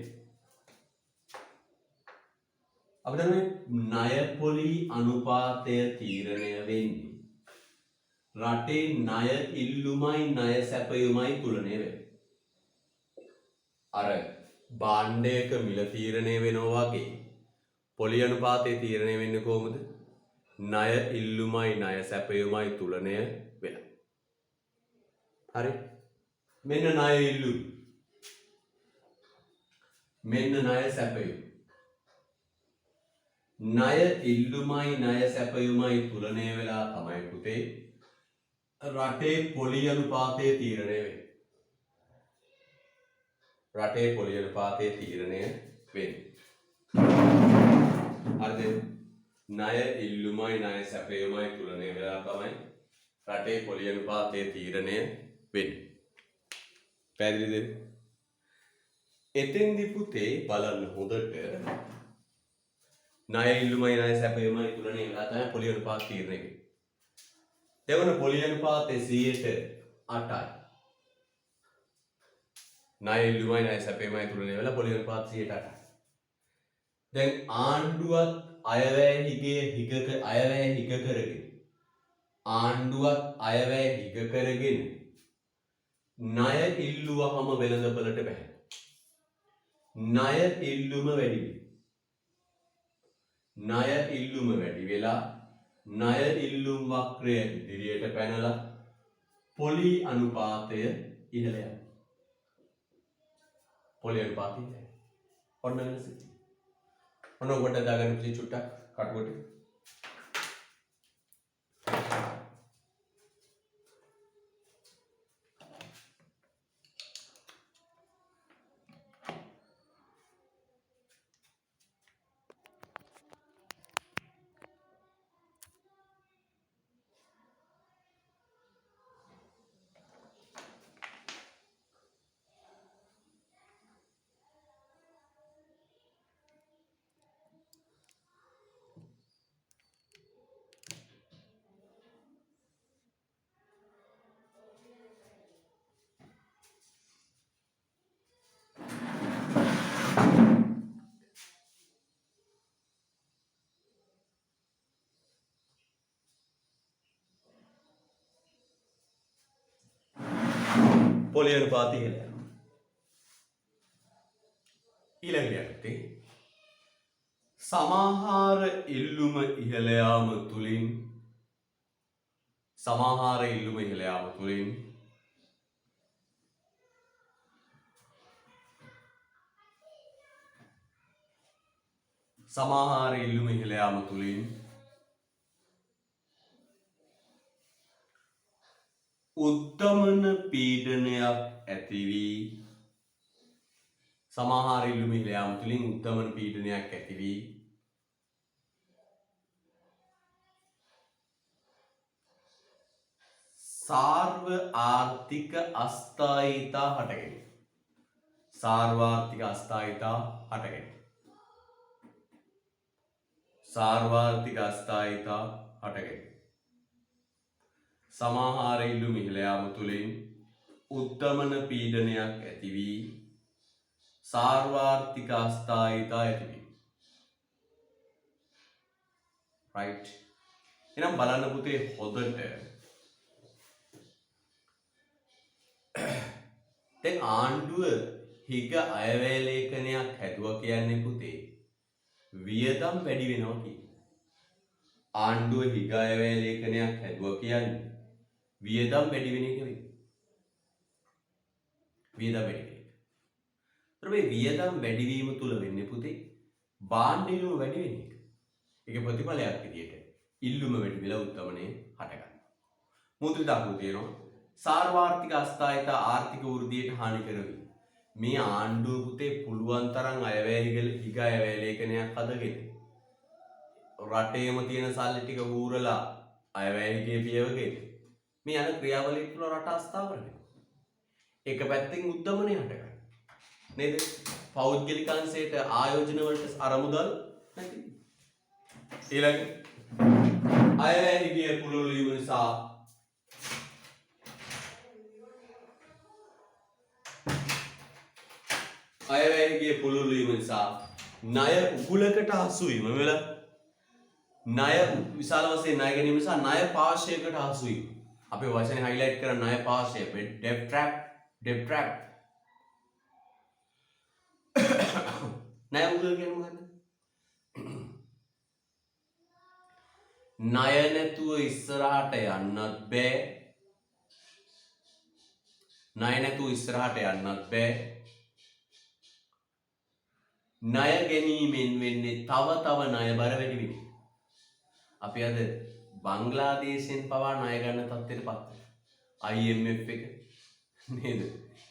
අපිට මේ ණය පොලි අනුපාතය තීරණය වෙන්නේ රටේ ණය ඉල්ලුමයි ණය සැපයුමයි තුලනය වෙන්නේ. අර භාණ්ඩයක මිල තීරණය වෙනවා වගේ පොලි අනුපාතය තීරණය වෙන්නේ කොහොමද? ණය ඉල්ලුමයි ණය සැපයුමයි තුලනය වෙලා. හරි. මෙන්න ණය ඉල්ලුම. මෙන්න ණය සැපයුම. ණය ඉල්ලුමයි ණය සැපයුමයි තුලනය වෙලා තමයි පුතේ රටේ පොලි අනුපාතය තීරණය වෙන්නේ. රටේ පොලි අනුපාතය තීරණය වෙන්නේ. හරිද? ණය ඉල්ලුමයි ණය සැපයුමයි තුලනය වෙලා තමයි රටේ පොලි අනුපාතය තීරණය වෙන්නේ. පැහැදිලිද? එතෙන්දි පුතේ බලන්න හොඳට ණය ඉල්ලුමයි ණය සැපයුමයි තුලනය වෙලා තමයි පොලි අනුපාත තීරණය වෙන්නේ. දෙවන පොලි අනුපාතය 8යි. ණය ඉල්ලුමයි ණය සැපයුමයි තුලනය වෙලා පොලි අනුපාත 8යි. දැන් ආණ්ඩුවත් අයවැය හිග කරගෙන ආණ්ඩුවත් අයවැය හිග කරගෙන ණය ඉල්ලුවහම වෙළඳපළට බැහැ. ණය ඉල්ලුම වැඩි වෙයි. ණය ඉල්ලුම වැඩි වෙලා ණය ඉල්ලුම් වක්‍රය ඉදිරියට පැනලා පොලි අනුපාතය ඉහළ යනවා. පොලි අනුපාතය ඉහළ යනවා. ඔන්න වෙනස. ඔන්න ඔකට දාගන්න ඉතින් චුට්ටක් කටුවට. පොලි අනුපාතය ඉහළ යනවා. ඊළඟට සමාහාර ඉල්ලුම ඉහළ යාම තුලින් සමාහාර ඉල්ලුම ඉහළ යාම තුලින් සමාහාර ඉල්ලුම ඉහළ යාම තුලින් උද්දමන පීඩනයක් ඇති වී සමාහාර ඉල්ලුම ඉහළ යාම තුලින් උද්දමන පීඩනයක් ඇති වී සාර්ව ආර්ථික අස්ථායීතා හටගෙන සාර්වාර්ථික අස්ථායීතා හටගෙන සාර්වාර්ථික අස්ථායීතා හටගෙන සමාහාර ඉල්ලුම ඉහළ යාම තුලින් උද්දමන පීඩනයක් ඇති වී සාර්වාර්ථික අස්ථායීතා ඇති වී right එහෙනම් බලන්න පුතේ හොඳට දැන් ආණ්ඩුව හිග අයවැය ලේඛනයක් හැදුවා කියන්නේ පුතේ වියදම් වැඩි වෙනවා කියන්නේ. ආණ්ඩුව හිග අයවැය ලේඛනයක් හැදුවා කියන්නේ වියදම් වැඩි වෙන එක නෙවෙයි. වියදම් වැඩි වෙන එක. ඒතර මේ වියදම් වැඩි වීම තුල වෙන්නේ පුතේ භාණ්ඩ ඉල්ලුම වැඩි වෙන එක. ඒක ප්‍රතිඵලයක් විදියට ඉල්ලුම වැඩි වෙලා උත්පන්නය හට ගන්නවා. මුද්‍රිත අකුරු තියෙනවා. සාර්වාර්ථික අස්ථායීතා ආර්ථික වෘද්ධියට හානි කරවි. මේ ආණ්ඩුව පුතේ පුළුවන් තරම් අයවැය හිග අයවැය ලේඛනයක් හදගෙන රටේම තියෙන සල්ලි ටික හූරලා අයවැය හිගේ පියවගෙන මේ යන ක්‍රියාවලිය තුළ රට අස්ථාවර වෙනවා. එක පැත්තෙන් උද්දමනය හට ගන්නවා. නේද? පෞද්ගලික අංශයට ආයෝජන වලට අරමුදල් නැති. ඊළඟ අයවැය හිගේ පුළුල් වීම නිසා අයවැයගේ පුළුල් වීම නිසා ණය උගුලකට හසු වීම වෙලා ණය විශාල වශයෙන් ණය ගැනීම නිසා ණය පාශයකට හසු වීම. අපේ වචනේ highlight කරන ණය පාශය debt trap ණය උගුල කියන්නේ මොකද්ද? ණය නැතුව ඉස්සරහට යන්නත් බෑ. ණය නැතුව ඉස්සරහට යන්නත් බෑ. ණය ගැනීමෙන් වෙන්නේ තව ණය බර වැඩි වෙන. අපි අද බංග්ලාදේශයෙන් පවා ණය ගන්න තත්ත්වයට පත් වෙනවා. IMF එක නේද?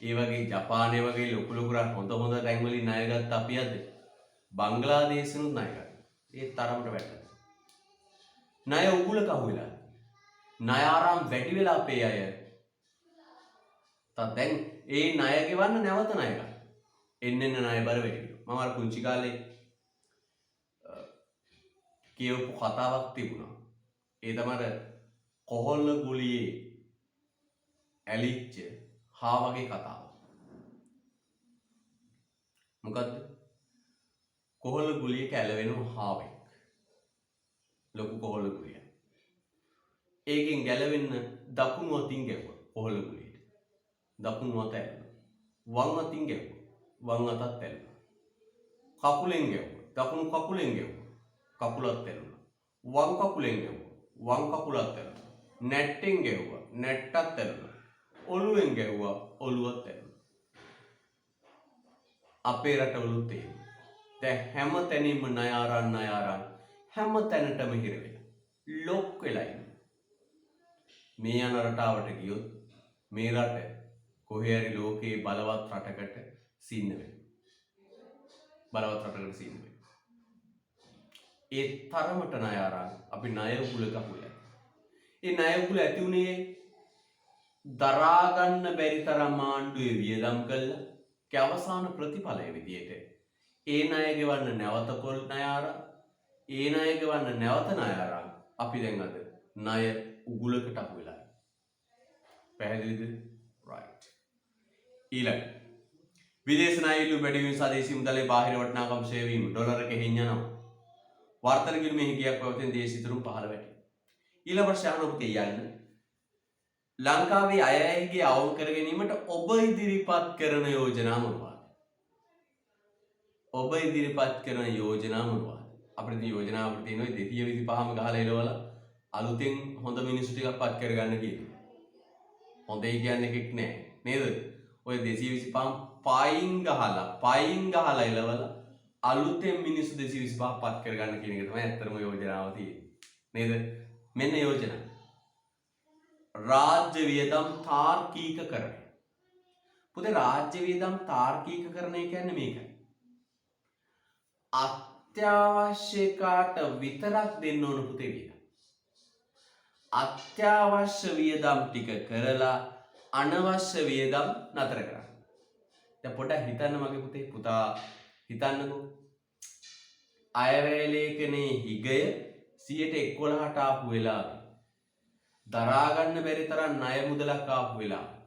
ඒ වගේ ජපානයේ වගේ ලොකු හොඳ තැන් වලින් ණය ගත්ත අපි අද බංග්ලාදේශෙනුත් ණය ගන්නවා. ඒ තරමට වැටලා. ණය උගුලක අහුවෙලා. ණය ආරාම වැඩි වෙලා අපේ අය. දැන් ඒ ණය ගෙවන්න නැවත ණය ගන්න. එන්න ණය බර වැඩි වෙනවා. මම අර පුංචි කාලේ කියවපු කතාවක් තිබුණා. ඒ තමයි කොහොල්ල ගුලියේ ඇලිච්ච හා වගේ කතාවක්. මොකද්ද? කොහොල්ල ගුලියක ඇලවෙන හාවෙක්. ලොකු කොහොල්ල ගුලියක්. ඒකෙන් ගැලවෙන්න දකුණු අතින් ගැව්වා කොහොල්ල ගුලියට. දකුණු අත ඇල්ලුවා. වම් අතින් ගැව්වා. වම් අතත් ඇල්ලුවා. කකුලෙන් ගැව්වා. දකුණු කකුලෙන් ගැව්වා. කකුලත් ඇල්ලුවා. වම් කකුලෙන් ගැව්වා. වම් කකුලත් ඇල්ලුවා. නැට්ටෙන් ගැව්වා. නැට්ටත් ඇල්ලුවා. ඔළුවෙන් ගැව්වා. ඔළුවත් ඇල්ලුවා. අපේ රටවලුත් එහෙම. දැන් හැම තැනින්ම ණය ආරන් හැම තැනටම හිර වෙලා. ලොක් වෙලා ඉන්නේ. මේ යන රටාවට ගියොත් මේ රට කොහේ හරි ලෝකේ බලවත් රටකට සින්න වෙනවා. බලවත් රටකට සින්න වෙනවා. ඒ තරමට ණය ආරන් අපි ණය උගුලක අහුවෙලා. ඒ ණය උගුල ඇති උනේ දරා ගන්න බැරි තරම් ආණ්ඩුවේ වියදම් කළා. ඒ අවසාන ප්‍රතිඵලය විදියට ඒ ණය ගෙවන්න නැවත කොල් ණය ආරන් ඒ ණය ගෙවන්න නැවත ණය ආරන් අපි දැන් අද ණය උගුලකට අහුවෙලා. පැහැදිලිද? right. ඊළඟ විදේශ ණය ඉල්ලුම් වැඩි වීම සහ දේශීය මුදලේ බාහිර වටිනාකම් ක්ෂය වීම ඩොලර කෙහෙන් යනවා. වර්තන කිරීමේ හිගයක් පැවතෙන දේශීය තුරුම් පහළ වැටේ. ඊළඟ ප්‍රශ්න අහන ඔබ කියන්න ලංකාවේ අයගේ අවම කර ගැනීමට ඔබ ඉදිරිපත් කරන යෝජනා මොනවාද? ඔබ ඉදිරිපත් කරන යෝජනා මොනවාද? අපිට යෝජනා අපිට තියෙනවා 225ම ගහලා එලවලා අලුතෙන් හොඳ මිනිස්සු ටිකක් පත් කරගන්න කියලා. හොඳයි කියන්නේ එකක් නෑ නේද? ඔය 225ම පයින් ගහලා එලවලා අලුතෙන් මිනිස්සු 225ක් පත් කරගන්න කියන එක තමයි ඇත්තටම යෝජනාව තියෙන්නේ. නේද? මෙන්න යෝජනා. රාජ්‍ය වියදම් තාර්කිකකරණය. පුතේ රාජ්‍ය වියදම් තාර්කිකකරණය කියන්නේ මේකයි. අත්‍යවශ්‍ය කාට විතරක් දෙන්න ඕන පුතේ වියදම්. අත්‍යවශ්‍ය වියදම් ටික කරලා අනවශ්‍ය වියදම් නතර කරන්න. දැන් පොඩ්ඩක් හිතන්න මගේ පුතා හිතන්නකෝ. අයවැය ලේඛනයේ හිගය 11%ට ආපු වෙලාවේ දරා ගන්න බැරි තරම් ණය මුදලක් ආපු වෙලාවේ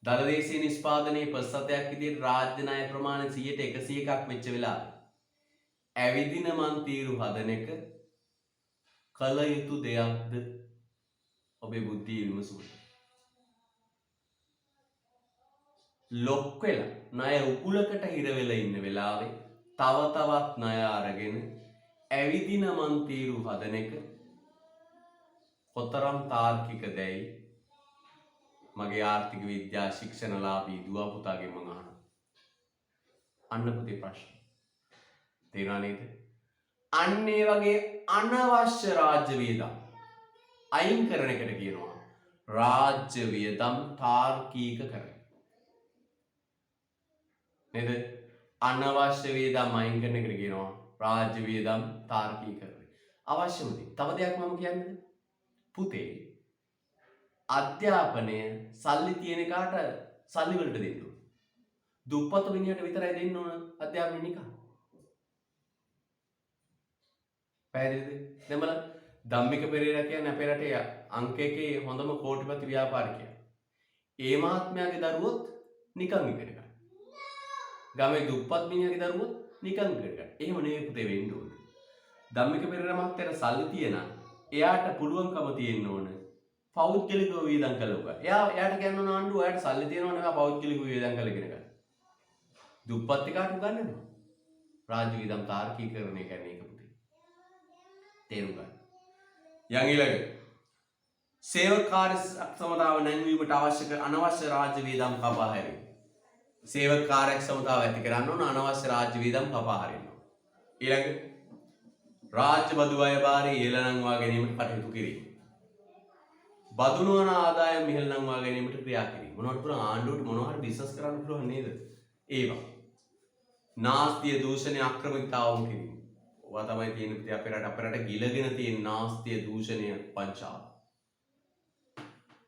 දලදේශීය නිෂ්පාදනයේ ප්‍රතිශතයක් විදිහට රාජ්‍ය ණය ප්‍රමාණය 101%ක් වෙච්ච වෙලාවේ ඇවිදින මන් තීරු හදන එක කල යුතු දෙයක්ද? ඔබේ බුද්ධිය විමසුවොත්. ලොක් වෙලා ණය උකුලකට හිර වෙලා ඉන්න වෙලාවේ තව තවත් ණය අරගෙන ඇවිදින මන් තීරු හදන එක කොතරම් තාර්කිකදයි මගේ ආර්ථික විද්‍යා ශික්ෂණලාභී දුව පුතාගේ මම අහනවා. අන්න පුතේ ප්‍රශ්න. තේරුණා නේද? අන්න ඒ වගේ අනවශ්‍ය රාජ්‍ය වියදම් අයින් කරන එකට කියනවා රාජ්‍ය වියදම් තාර්කිකකරණය. නේද? අනවශ්‍ය වියදම් අයින් කරන එකට කියනවා රාජ්‍ය වියදම් තාර්කිකකරණය. අවශ්‍යම දේ. තව දෙයක් මම කියන්නේ පුතේ අධ්‍යාපනය සල්ලි තියෙන කාට සල්ලි වලට දෙන්න ඕන. දුප්පත් මිනිහට විතරයි දෙන්න ඕන අධ්‍යාපනය නිකන්. පැහැදිලිද? දැන් බලන්න ධම්මික පෙරේරා කියන්නේ අපේ රටේ අංක එකේ හොඳම කෝටිපති ව්‍යාපාරිකයා. ඒ මහත්මයාගේ දරුවොත් නිකන් ඉගෙන ගන්න. ගමේ දුප්පත් මිනිහගේ දරුවෝ නිකන් කරගන්න. එහෙම නෙවෙයි පුතේ වෙන්න ඕනේ. ධම්මික පෙරේරා මහත්තයාට සල්ලි තියෙනවා. එයාට පුළුවන්කම තියෙන්න ඕන පෞද්ගලිකව වියදම් කළා. එයාට කියන්න ඕන ආණ්ඩුව එයාට සල්ලි තියෙනවා නේ පෞද්ගලිකව වියදම් කළ ඉගෙන ගන්න. දුප්පත් එකාට උගන්වනවා. රාජ්‍ය වියදම් තාර්කිකීකරණය කියන්නේ ඒක පුතේ. තේරුම් ගන්න. යන් ඊළඟ සේවකාර්ය සක්ෂමතාව නැංවීමට අවශ්‍ය අනවශ්‍ය රාජ්‍ය වියදම් කපා හැරීම. සේවක කාර්යක්ෂමතාව ඇති කරන්න ඕන අනවශ්‍ය රාජ්‍ය වියදම් කපා හරින්න ඕන. ඊළඟ රාජ්‍ය බදු අයභාරය ඉහළ නංවා ගැනීමට කටයුතු කිරීම. බදු නොවන ආදායම් ඉහළ නංවා ගැනීමට ක්‍රියා කිරීම. මොනවට පුළුවන් ආණ්ඩුවට මොනවා හරි බිස්නස් කරන්න පුළුවන් නේද? ඒවා. නාස්තිය දූෂණය අක්‍රමිකතාවම් කිරීම. ඔවා තමයි තියෙන පිටේ අපේ රට ගිලගෙන තියෙන නාස්තිය දූෂණය පංචාව.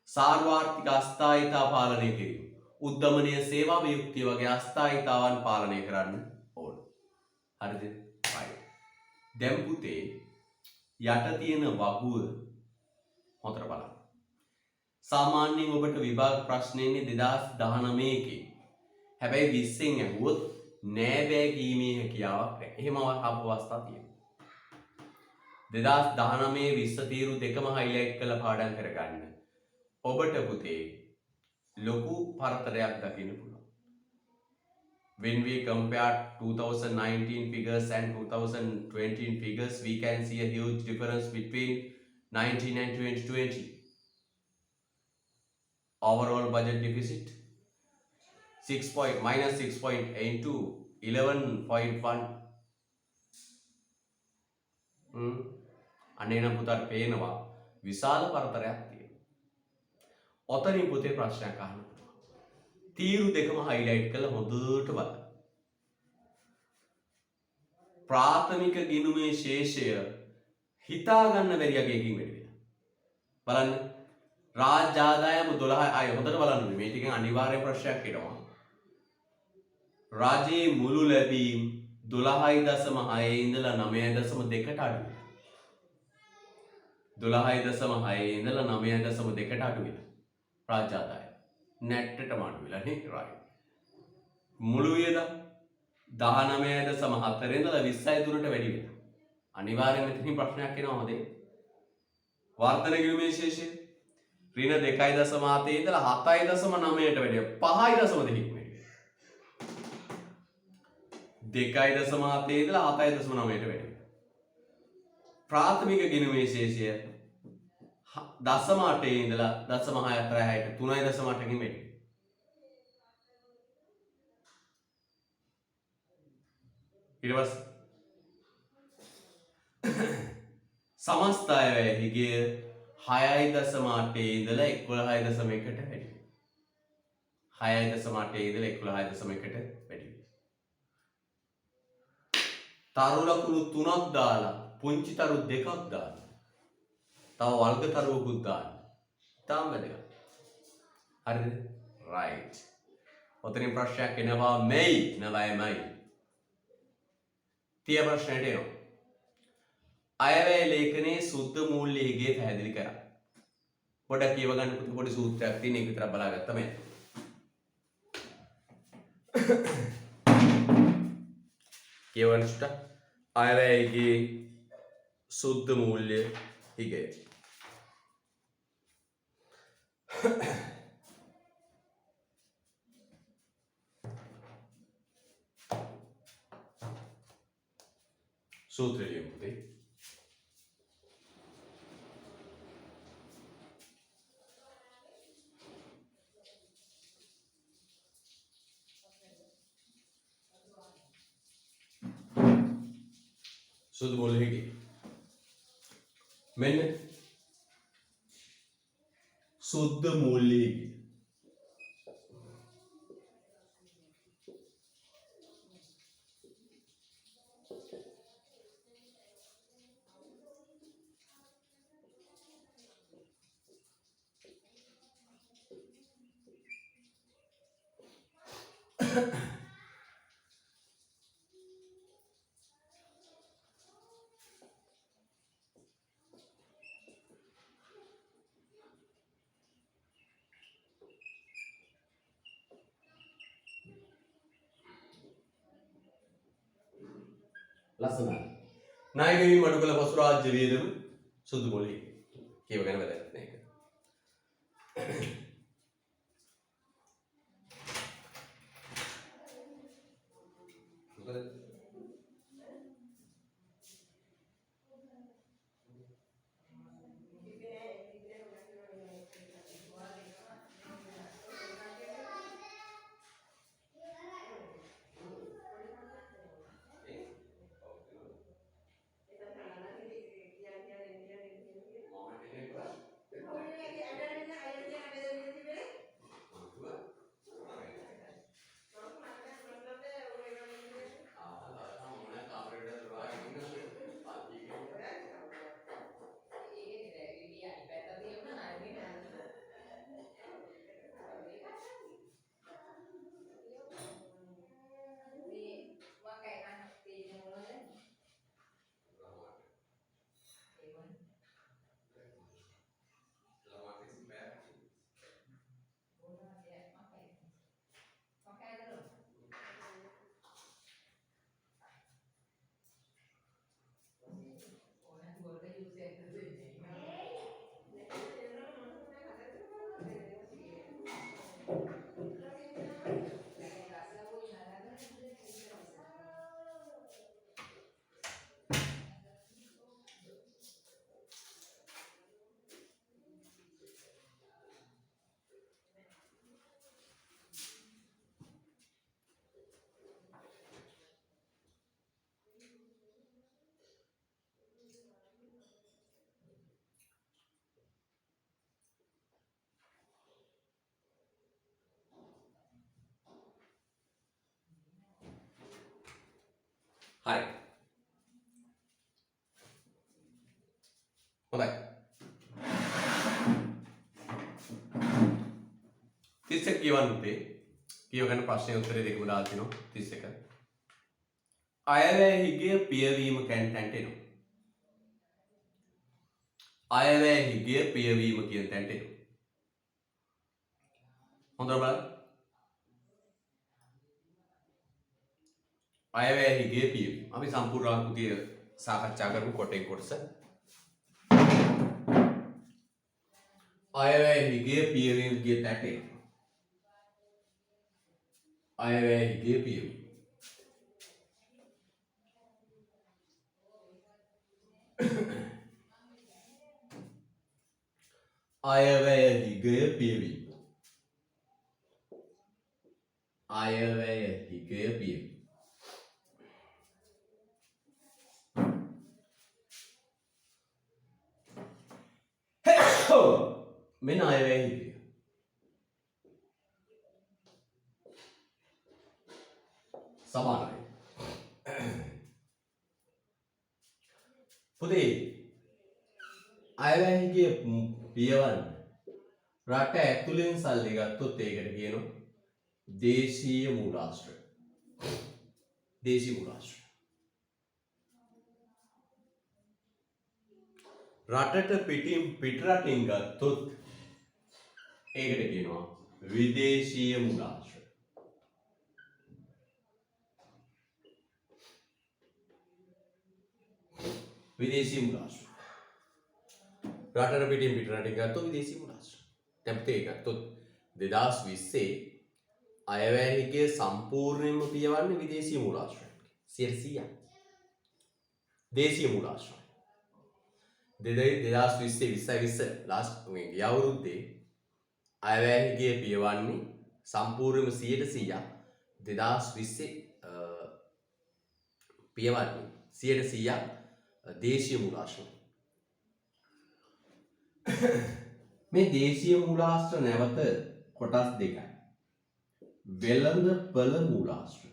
සාර්වාර්ථික අස්ථායීතා පාලනය කිරීම. උද්දමනීය සේවා වියුක්තිය වගේ අස්ථායීතාවන් පාලනය කරන්න ඕන. හරිද? right. දැන් පුතේ යට තියෙන වගුව හොතර බලන්න. සාමාන්‍යයෙන් ඔබට විභාග ප්‍රශ්න එන්නේ 2019 එකේ. හැබැයි 20න් ඇහුවොත් නෑ බෑ කීමේ හැකියාවක් නැහැ. එහෙම අවස්ථා තියෙනවා. 2019 20 තීරු දෙකම highlight කරලා පාඩම් කරගන්න. ඔබට පුතේ ලොකු පරතරයක් දකින්න පුළුවන්. When we compare 2019 figures and 2020 figures, we can see a huge difference between 19 and 2020. Overall budget deficit minus 6.8 to 11.1. අනේ නම් පුතාට පේනවා විශාල පරතරයක් තියෙනවා. ඔතනින් පුතේ ප්‍රශ්නයක් අහන්න පුළුවන්. තීරු දෙකම highlight කරලා හොඳට බලන්න. ප්‍රාථමික ගිණුමේ ශේෂය හිතා ගන්න බැරි යකකින් වැඩි වෙනවා. බලන්න. රාජ්‍ය ආදායම 12 අය හොඳට බලන්න මේ ටිකෙන් අනිවාර්ය ප්‍රශ්නයක් එනවා. රාජ්‍යයේ මුළු ලැබීම් 12.6 ඉඳලා 9.2ට අඩු වෙනවා. 12.6 ඉඳලා 9.2ට අඩු වෙනවා. රාජ්‍ය ආදායම නැට්ටටම අඩු වෙලා නේ right. මුළු වියදම් 19.4 ඉඳලා 20.3ට වැඩි වෙනවා. අනිවාර්යයෙන්ම මෙතනින් ප්‍රශ්නයක් එනවා හොදේ. වර්ධන ගිණුමේ ශේෂය ඍණ 2.7 ඉඳලා 7.9ට වැඩි 5.2ට වැඩි වෙනවා. 2.7 ඉඳලා 7.9ට වැඩි වෙනවා. ප්‍රාථමික ගිණුමේ ශේෂය 0.8 ඉඳලා 0.6 3.8කින් වැඩි. ඊට පස්සේ සමස්ත අයවැය හිගය 6.8 ඉඳලා 11.1ට වැඩි. 6.8 ඉඳලා 11.1ට වැඩි. තරු ලකුණු 3ක් දාලා පුංචි තරු 2ක් දාලා තව වර්ග තරුවකුත් දාන්න. තාම වැදගත්. හරිද? right. ඔතනින් ප්‍රශ්නයක් එනවා මෙයි නවයමයි. තිය ප්‍රශ්නයට එනවා. අයවැය ලේඛනයේ සුද්ධ මූල්‍ය හිගේ පැහැදිලි කරා. පොඩ්ඩක් කියව ගන්න පොඩි සූත්‍රයක් තියෙන එක විතර බලාගත්තම යන්න. කියවන්න සුට්ට අයවැයගේ සුද්ධ මූල්‍ය හිගේ. සූත්‍රය ලියමු පුතේ. සුද්ධ මූල්‍ය හිගේ. මෙන්න සුද්ධ මූල්‍ය හිගේ. ලස්සනයි. නායකයන් මඩුකල පසු රාජ්‍ය වේදම සුදු මොලේ. කියව ගැන වැදගත් නෑ ඒක. මොකද හරි. හොඳයි. 31 කියවන්න උතේ. කියව ගන්න ප්‍රශ්නේ උත්තරේ දෙකම දාලා තිනවා 31. අයවැය හිගය පියවීම කැන්ටන්ට එනවා. අයවැය හිගය පියවීම කියන තැනට එනවා. හොඳට බලන්න. අයවැය හිගය පියවීම. අපි සම්පූර්ණ ආකෘතිය සාකච්ඡා කරමු කොටෙන් කොටස. අයවැය හිගය පියවීම කියන තැනට එනවා. අයවැය හිගය පියවීම. අයවැය හිගය පියවීම. අයවැය හිගය පියවීම. මෙන්න අයවැය හිගය. සමානයි. පුතේ අයවැය හිගය පියවන්න රට ඇතුළෙන් සල්ලි ගත්තොත් ඒකට කියනවා දේශීය මූලාශ්‍ර. දේශීය මූලාශ්‍ර. රටට පිටරටින් ගත්තොත් ඒකට කියනවා විදේශීය මූලාශ්‍ර. විදේශීය මූලාශ්‍ර. රටට පිටරටින් ගත්තොත් විදේශීය මූලාශ්‍ර. දැන් පුතේ ගත්තොත් 2020 අයවැය හිගය සම්පූර්ණයෙන්ම පියවන්නේ විදේශීය මූලාශ්‍රයන්. 100%. දේශීය මූලාශ්‍රය. 2020 ලාස්ට් ගිය අවුරුද්දේ අයවැය හිගය පියවන්නේ සම්පූර්ණයෙන්ම 100% 2020 පියවන්නේ 100% දේශීය මූලාශ්‍රය. මේ දේශීය මූලාශ්‍ර නැවත කොටස් දෙකයි. වෙළඳපළ මූලාශ්‍ර.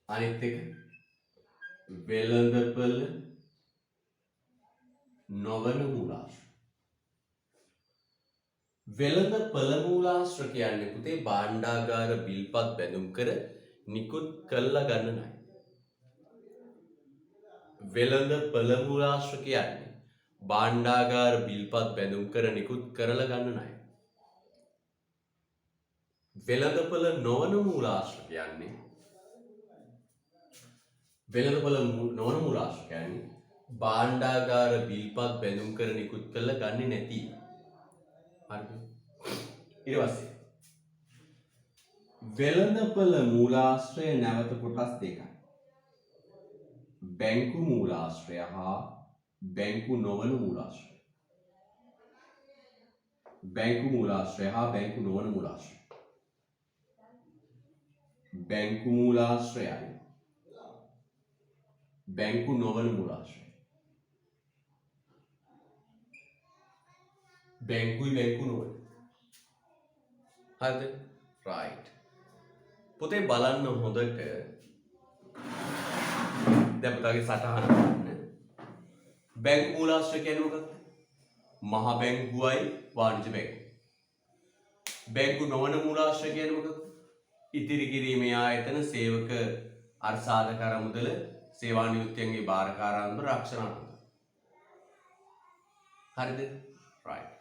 අනිත් එක වෙළඳපළ නොවන මූලාශ්‍ර. වෙළඳපළ මූලාශ්‍ර කියන්නේ පුතේ භාණ්ඩාගාර බිල්පත් බැඳුම් කර නිකුත් කළා ගන්න ණය. වෙළඳපළ මූලාශ්‍ර කියන්නේ භාණ්ඩාගාර බිල්පත් බැඳුම් කර නිකුත් කරලා ගන්න ණය. වෙළඳපළ නොවන මූලාශ්‍ර කියන්නේ වෙළඳපොළ නොවන මූලාශ්‍ර කියන්නේ භාණ්ඩාගාර බිල්පත් බැඳුම් කර නිකුත් කළ ගන්නේ නැති. හරිද? ඊට පස්සේ වෙළඳපොළ මූලාශ්‍රය නැවත කොටස් දෙකයි. බැංකු මූලාශ්‍රය හා බැංකු නොවන මූලාශ්‍රය. බැංකු මූලාශ්‍රය හා බැංකු නොවන මූලාශ්‍රය. බැංකු මූලාශ්‍රයයි බැංකු නොවන මූලාශ්‍රය. බැංකුයි බැංකු නොවන. හරිද? රයිට්. පුතේ බලන්න හොඳට දැන් පුතාගේ සටහන බලන්න. බැංකු මූලාශ්‍රය කියන්නේ මොකක්ද? මහ බැංකුවයි වාණිජ බැංකුව. බැංකු නොවන මූලාශ්‍රය කියන්නේ මොකක්ද? ඉතිරි කිරීමේ ආයතන, සේවක අර්ථසාධක මුදල, සේවා නියුක්තියන්ගේ භාරකාර අනුර, රක්ෂණ අනුර. හරිද? රයිට්.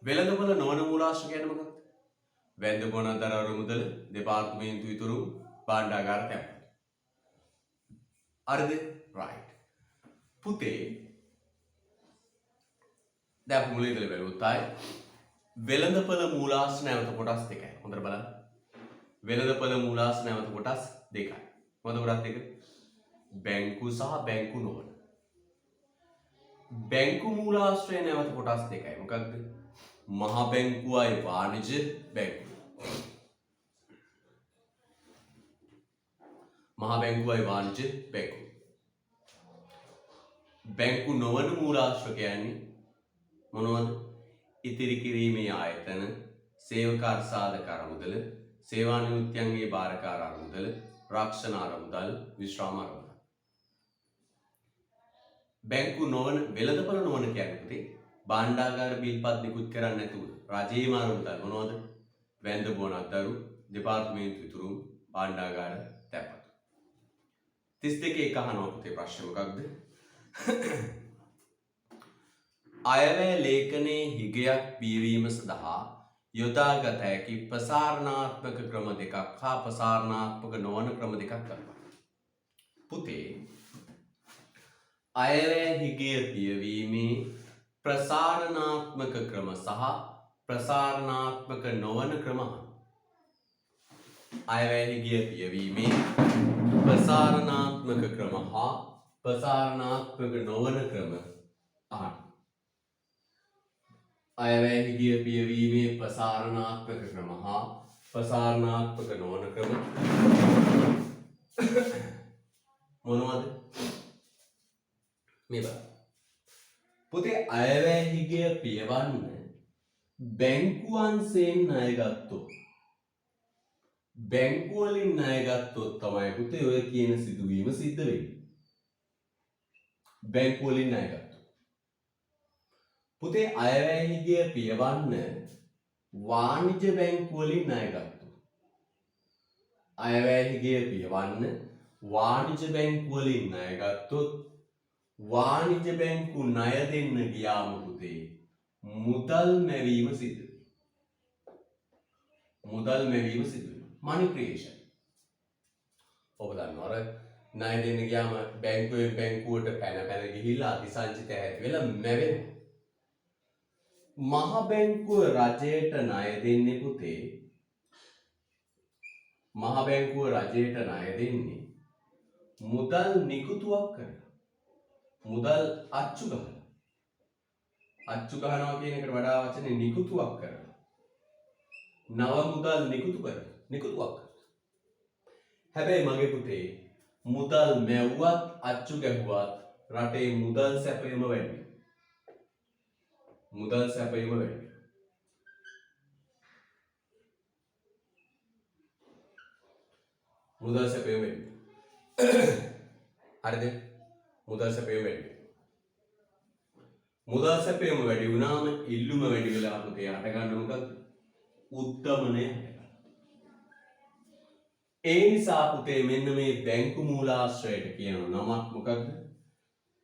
වෙළඳපොළ නොවන මූලාශ්‍රය කියන්නේ මොකක්ද? වැන්ද පොණතර මුදල, දෙපාර්තමේන්තු ඉතුරු, භාණ්ඩාගාර තැන්පත්. හරිද? රයිට්. පුතේ දැන් අපි මුලින් ඉඳලා බලුවොත් ආයේ වෙළඳපොළ මූලාශ්‍ර නැවත කොටස් දෙකයි. හොඳට බලන්න. වෙළඳපොළ මූලාශ්‍ර නැවත කොටස් දෙකයි. මොකද කොටස් දෙක? බැංකු සහ බැංකු නොවන. බැංකු මූලාශ්‍රය නැවත කොටස් දෙකයි. මොකක්ද? මහ බැංකුවයි වාණිජ බැංකුව. මහ බැංකුවයි වාණිජ බැංකුව. බැංකු නොවන මූලාශ්‍ර කියන්නේ මොනවද? ඉතිරි කිරීමේ ආයතන, සේවක අර්ථසාධක අරමුදල, සේවා නියුක්තියන්ගේ භාරකාර අරමුදල, රක්ෂණ අරමුදල්, විශ්‍රාම අරමුදල්. බැංකු නොවන වෙළඳපොළ නොවන කියන්නේ පුතේ භාණ්ඩාගාර බිල්පත් නිකුත් කරන්නේ නැතුව රජයේම අරමුදල් මොනවද? වැන්ද බොණක්දරු, දෙපාර්තමේන්තු ඉතුරු, භාණ්ඩාගාර තැන්පත්. 32 එක අහනවා පුතේ ප්‍රශ්න මොකක්ද? අයවැය ලේඛනයේ හිගයක් පියවීම සඳහා යොදාගත හැකි ප්‍රසාරණාත්මක ක්‍රම දෙකක් හා ප්‍රසාරණාත්මක නොවන ක්‍රම දෙකක් ගන්නවා. පුතේ අයවැය හිගය පියවීමේ ප්‍රසාරණාත්මක ක්‍රම සහ ප්‍රසාරණාත්මක නොවන ක්‍රම. අයවැය හිගය පියවීමේ ප්‍රසාරණාත්මක ක්‍රම හා ප්‍රසාරණාත්මක නොවන ක්‍රම අහන්න. අයවැය හිගය පියවීමේ ප්‍රසාරණාත්මක ක්‍රම හා ප්‍රසාරණාත්මක නොවන ක්‍රම මොනවද? මේ බලන්න. පුතේ අයවැය හිගය පියවන්න බැංකුවන්සෙන් ණය ගත්තොත්, බැංකුව වලින් ණය ගත්තොත් තමයි පුතේ ඔය කියන සිදුවීම සිද්ධ වෙන්නේ. බැංකුව වලින් ණය ගත්තොත්. පුතේ අයවැය හිගය පියවන්න වාණිජ බැංකුව වලින් ණය ගත්තොත්. අයවැය හිගය පියවන්න වාණිජ බැංකුව වලින් ණය ගත්තොත් වාණිජ බැංකු ණය දෙන්න ගියාම පුතේ මුදල් මැවීම සිදු වෙනවා. මුදල් මැවීම සිදු වෙනවා. money creation. ඔබ දන්නවා අර ණය දෙන්න ගියාම බැංකුවෙන් බැංකුවට පැන ගිහිල්ලා අතිසංචිතය ඇති වෙලා මැවෙනවා. මහ බැංකුව රජයට ණය දෙන්නේ පුතේ. මහ බැංකුව රජයට ණය දෙන්නේ මුදල් නිකුතුවක් කරලා. මුදල් අච්චු ගහලා. අච්චු ගහනවා කියන එකට වඩා වචනේ නිකුතුවක් කරලා. නව මුදල් නිකුතු කරලා. නිකුතුවක් කරලා. හැබැයි මගේ පුතේ මුදල් මැව්වත් අච්චු ගැහුවත් රටේ මුදල් සැපයීම වැඩි. මුදල් සැපයීම වැඩි. මුදල් සැපයීම වැඩි. හරිද? මුදල් සැපයීම වැඩි. මුදල් සැපයීම වැඩි වුණාම ඉල්ලුම වැඩි වෙලා පුතේ හට ගන්න මොකක්ද? උද්දමනය හට ගන්න. ඒ නිසා පුතේ මෙන්න මේ බැංකු මූලාශ්‍රයට කියන නමක් මොකක්ද?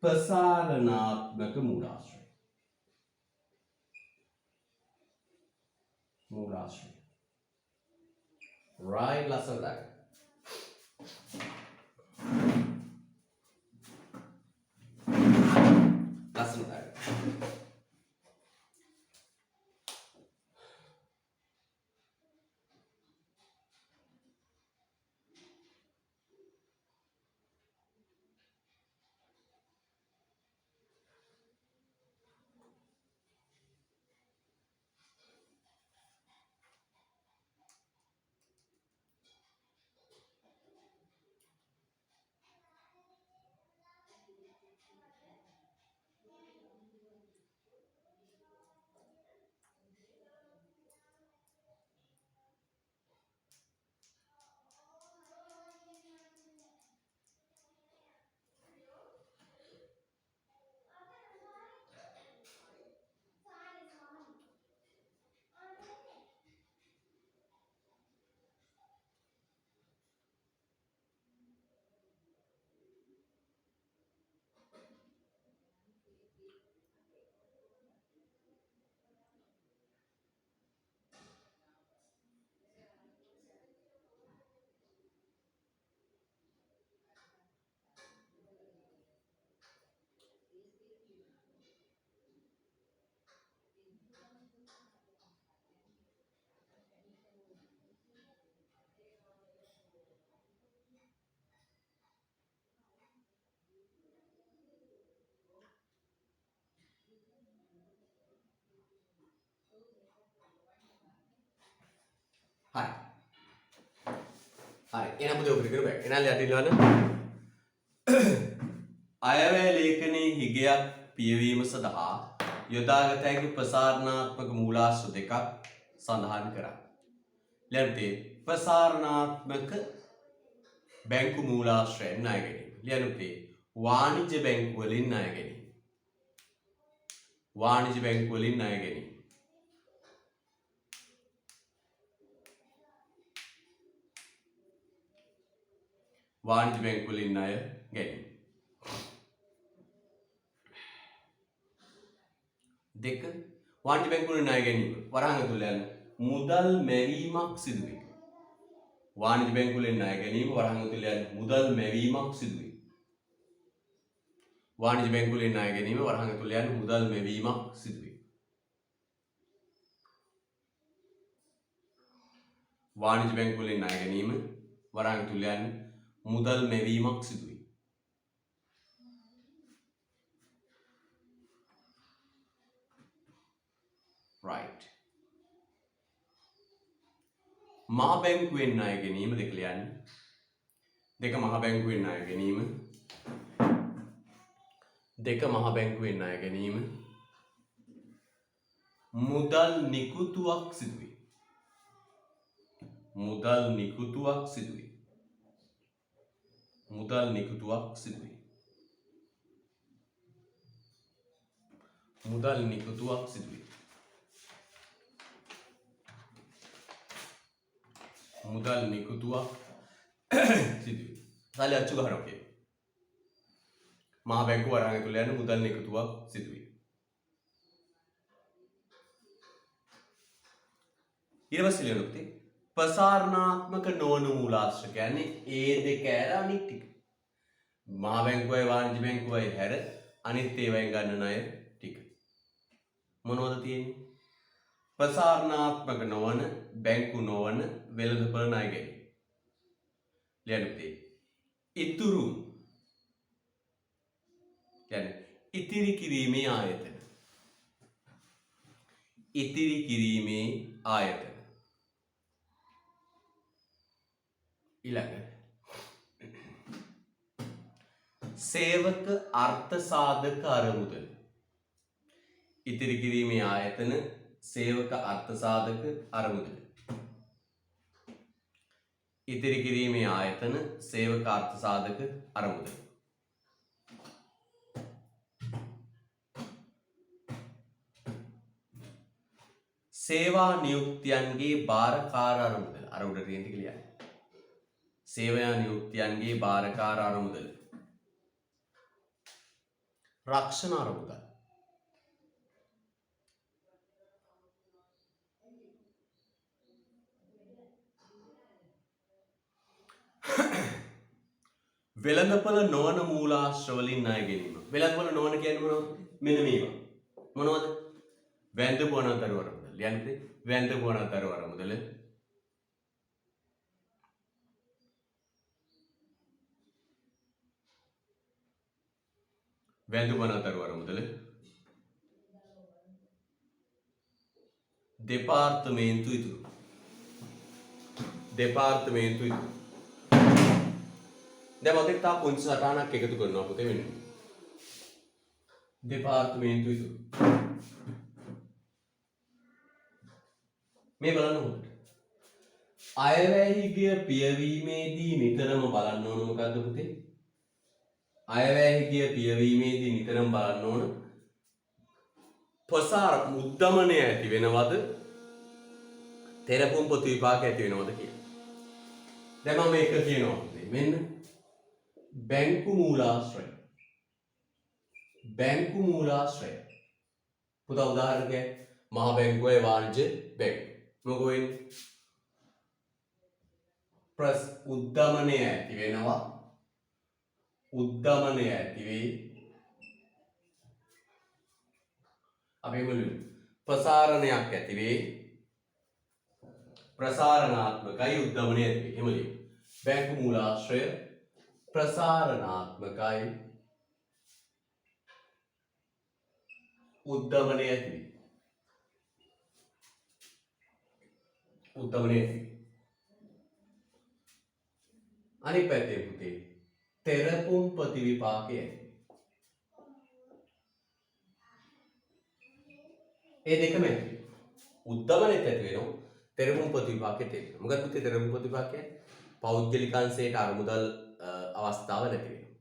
ප්‍රසාරණාත්මක මූලාශ්‍රය. මූලාශ්‍රය. right ලස්සනට. හරි. හරි. එහෙනම් අපි ඔකට කරමු. එහෙනම් යටිනවනේ. අයවැය ලේඛනයේ හිගයක් පියවීම සඳහා යොදාගත හැකි ප්‍රසාරණාත්මක මූලාශ්‍ර දෙකක් සඳහන් කරා. ලියන්නේ ප්‍රසාරණාත්මක බැංකු මූලාශ්‍රයෙන් ණය ගැනීම. ලියන්නේ වාණිජ්‍ය බැංකු වලින් ණය ගැනීම. වාණිජ්‍ය බැංකු වලින් ණය ගැනීම. වාණිජ්‍ය බැංකු වලින් ණය ගැනීම. දෙක වාණිජ්‍ය බැංකු වලින් ණය ගැනීම වරහන් ඇතුළේ යන මුදල් මැවීමක් සිදු වේ. වාණිජ්‍ය බැංකු වලින් ණය ගැනීම වරහන් ඇතුළේ යන මුදල් මැවීමක් සිදු වේ. වාණිජ්‍ය බැංකු වලින් ණය ගැනීම වරහන් ඇතුළේ යන මුදල් මැවීමක් සිදු වේ. වාණිජ්‍ය බැංකු වලින් ණය ගැනීම වරහන් ඇතුළේ යන මුදල් මැවීමක් සිදු වේ. right. මහ බැංකුවෙන් ණය ගැනීම දෙක ලියන්න. දෙක මහ බැංකුවෙන් ණය ගැනීම. දෙක මහ බැංකුවෙන් ණය ගැනීම. මුදල් නිකුතුවක් සිදු වේ. මුදල් නිකුතුවක් සිදු වේ. මුදල් නිකුතුවක් සිදු වේ. මුදල් නිකුතුවක් සිදු වේ. මුදල් නිකුතුවක් සිදු වේ. සාලි අච්චු ගහනවා ඔකේ. මහ බැංකුව වරහන් ඇතුළේ යන මුදල් නිකුතුවක් සිදු වේ. ඊට පස්සේ ලියනොත් ප්‍රසාරණාත්මක නොවන මූලාශ්‍ර කියන්නේ ඒ දෙක ඇර අනිත් ටික. මහ බැංකුවයි වාණිජ්‍ය බැංකුවයි හැර අනිත් ඒවායින් ගන්න ණය ටික. මොනවද තියෙන්නේ? ප්‍රසාරණාත්මක නොවන බැංකු නොවන වෙළඳපොළ ණය ගැනීම. ලියන්නේ ඉතුරු කියන්නේ ඉතිරි කිරීමේ ආයතන. ඉතිරි කිරීමේ ආයතන. ඊළඟ සේවක අර්ථ සාධක අරමුදල. ඉතිරි කිරීමේ ආයතන සේවක අර්ථ සාධක අරමුදල. ඉතිරි කිරීමේ ආයතන සේවක අර්ථ සාධක අරමුදල. සේවා නියුක්තියන්ගේ භාරකාර අරමුදල. අර උඩ තියෙන ටික ලියන්න. සේවා නියුක්තියන්ගේ භාරකාර අරමුදල. රක්ෂණ අරමුදල. වෙළඳපොළ නොවන මූලාශ්‍ර වලින් ණය ගැනීම. වෙළඳපොළ නොවන කියන්නේ මොනවද? මෙන්න මේවා. මොනවද? වැඳපු අනතර වර මුදල්. ලියන්නේ වැඳපු අනතර වර මුදල. වැඳපු අනතර වර මුදල. දෙපාර්තමේන්තු ඉතුරු. දෙපාර්තමේන්තු ඉතුරු. දැන් මම තා පුංචි සටහනක් එකතු කරනවා පුතේ මෙන්න. දෙපාර්තමේන්තු ඉතුරු. මේ බලන්න හොඳට. අයවැයේගේ පියවීමේදී නිතරම බලන්න ඕන මොකද්ද පුතේ? අයවැයේගේ පියවීමේදී නිතරම බලන්න ඕන ප්‍රසාර උද්දමනය ඇති වෙනවද? තෙරපුම් පොතු විපාක ඇති වෙනවද කියලා. දැන් මම මේක කියනවා පුතේ. මෙන්න බැංකු මූලාශ්‍රය. බැංකු මූලාශ්‍රය. පුතා උදාහරණයක් මහා බැංකුවේ වාණිජ්‍ය බැංකුව. මොකද වෙන්නේ? උද්දමනය ඇති වෙනවා. උද්දමනය ඇති වේ. අපි මුලින් ප්‍රසාරණයක් ඇති වේ. ප්‍රසාරණාත්මකයි උද්දමනය ඇති වේ. එමුලින් බැංකු මූලාශ්‍රය ප්‍රසාරණාත්මකයි උද්දමනය ඇති වේ. උද්දමනය ඇති වේ. අනිත් පැත්තේ පුතේ තෙරපුම් ප්‍රතිවිපාකය ඇති. ඒ දෙකම ඇති. උද්දමනයත් ඇති වෙනවා. තෙරපුම් ප්‍රතිවිපාකෙත් ඇති වෙනවා. මොකද පුතේ තෙරපුම් ප්‍රතිවිපාකය පෞද්ගලිකංශයට අරමුදල් අවස්ථාව නැති වෙනවා.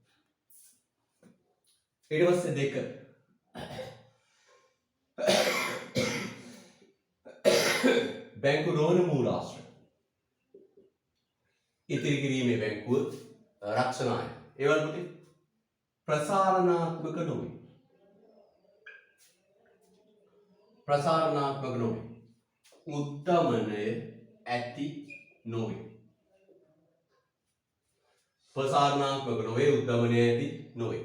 ඊට පස්සේ දෙක බැංකු නොවන මූලාශ්‍රය. ඉතිරි කිරීමේ බැංකුව රක්ෂණාය. ඒවල පුතේ ප්‍රසාරණාත්මක නොවේ. ප්‍රසාරණාත්මක නොවේ. උද්දමනය ඇති නොවේ. ප්‍රසාරණාත්මක නොවේ. උද්දමනය ඇති නොවේ.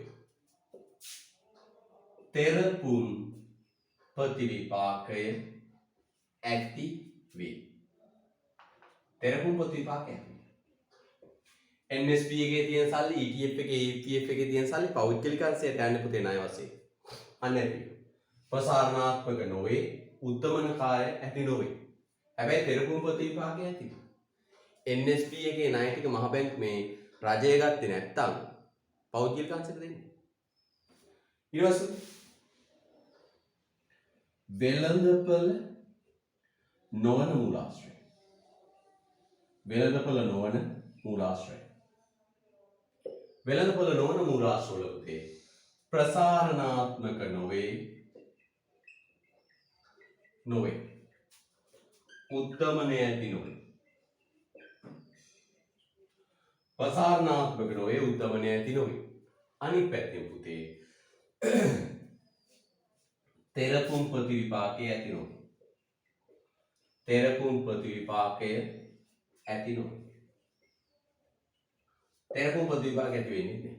තෙරපුම් ප්‍රතිවිපාකය ඇති වේ. තෙරපුම් ප්‍රතිවිපාකය ඇති. NSP එකේ තියෙන සල්ලි ETF එකේ EPF එකේ තියෙන සල්ලි පෞද්ගලික අංශයට යන්නේ පුතේ ණය වශයෙන්. අන්න ඇති. ප්‍රසාරණාත්මක නොවේ. උද්දමන කාය ඇති නොවේ. හැබැයි තෙරපුම් ප්‍රතිවිපාකය ඇති. NSP එකේ ණය ටික මහ බැංකුවේ රජය ගත්තේ නැත්තම් පෞද්ගලික අංශයට දෙන්නේ. ඊට පස්සේ වෙළඳපොළ නොවන මූලාශ්‍රය. වෙළඳපොළ නොවන මූලාශ්‍රය. වෙළඳපොළ නොවන මූලාශ්‍රවල පුතේ ප්‍රසාරණාත්මක නොවේ. උද්දමනය ඇති නොවේ. ප්‍රසාරණාත්මක නොවේ. උද්දමනය ඇති නොවේ. අනිත් පැත්තෙන් පුතේ තෙරපුම් ප්‍රතිවිපාකය ඇති නොවේ. තෙරපුම් ප්‍රතිවිපාකය ඇති නොවේ. තෙරපුම් ප්‍රතිවිපාක ඇති වෙන්නේ නැහැ.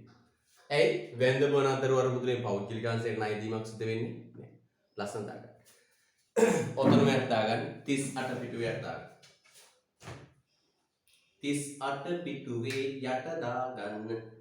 ඇයි? වැඳපු අනතර වර මුදලෙන් පෞද්ගලික අංශයට ණය දීමක් සිදු වෙන්නේ නැහැ. ලස්සන දාගන්න. ඔතනම යට දාගන්න 38 පිටුවේ යට දාගන්න. 38 පිටුවේ යට දාගන්න.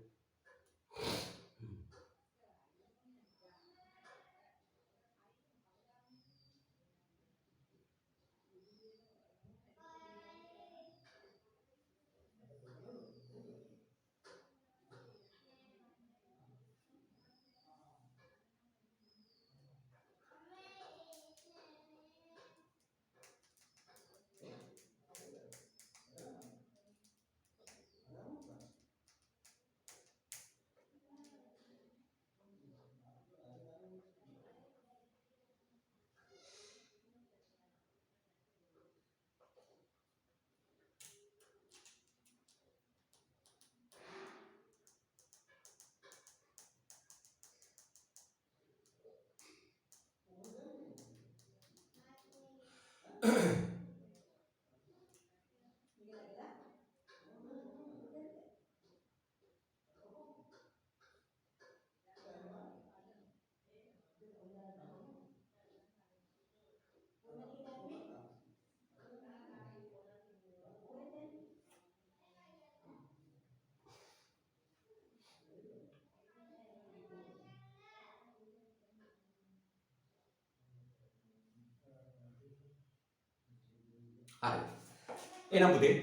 හරි. එහෙනම් පුතේ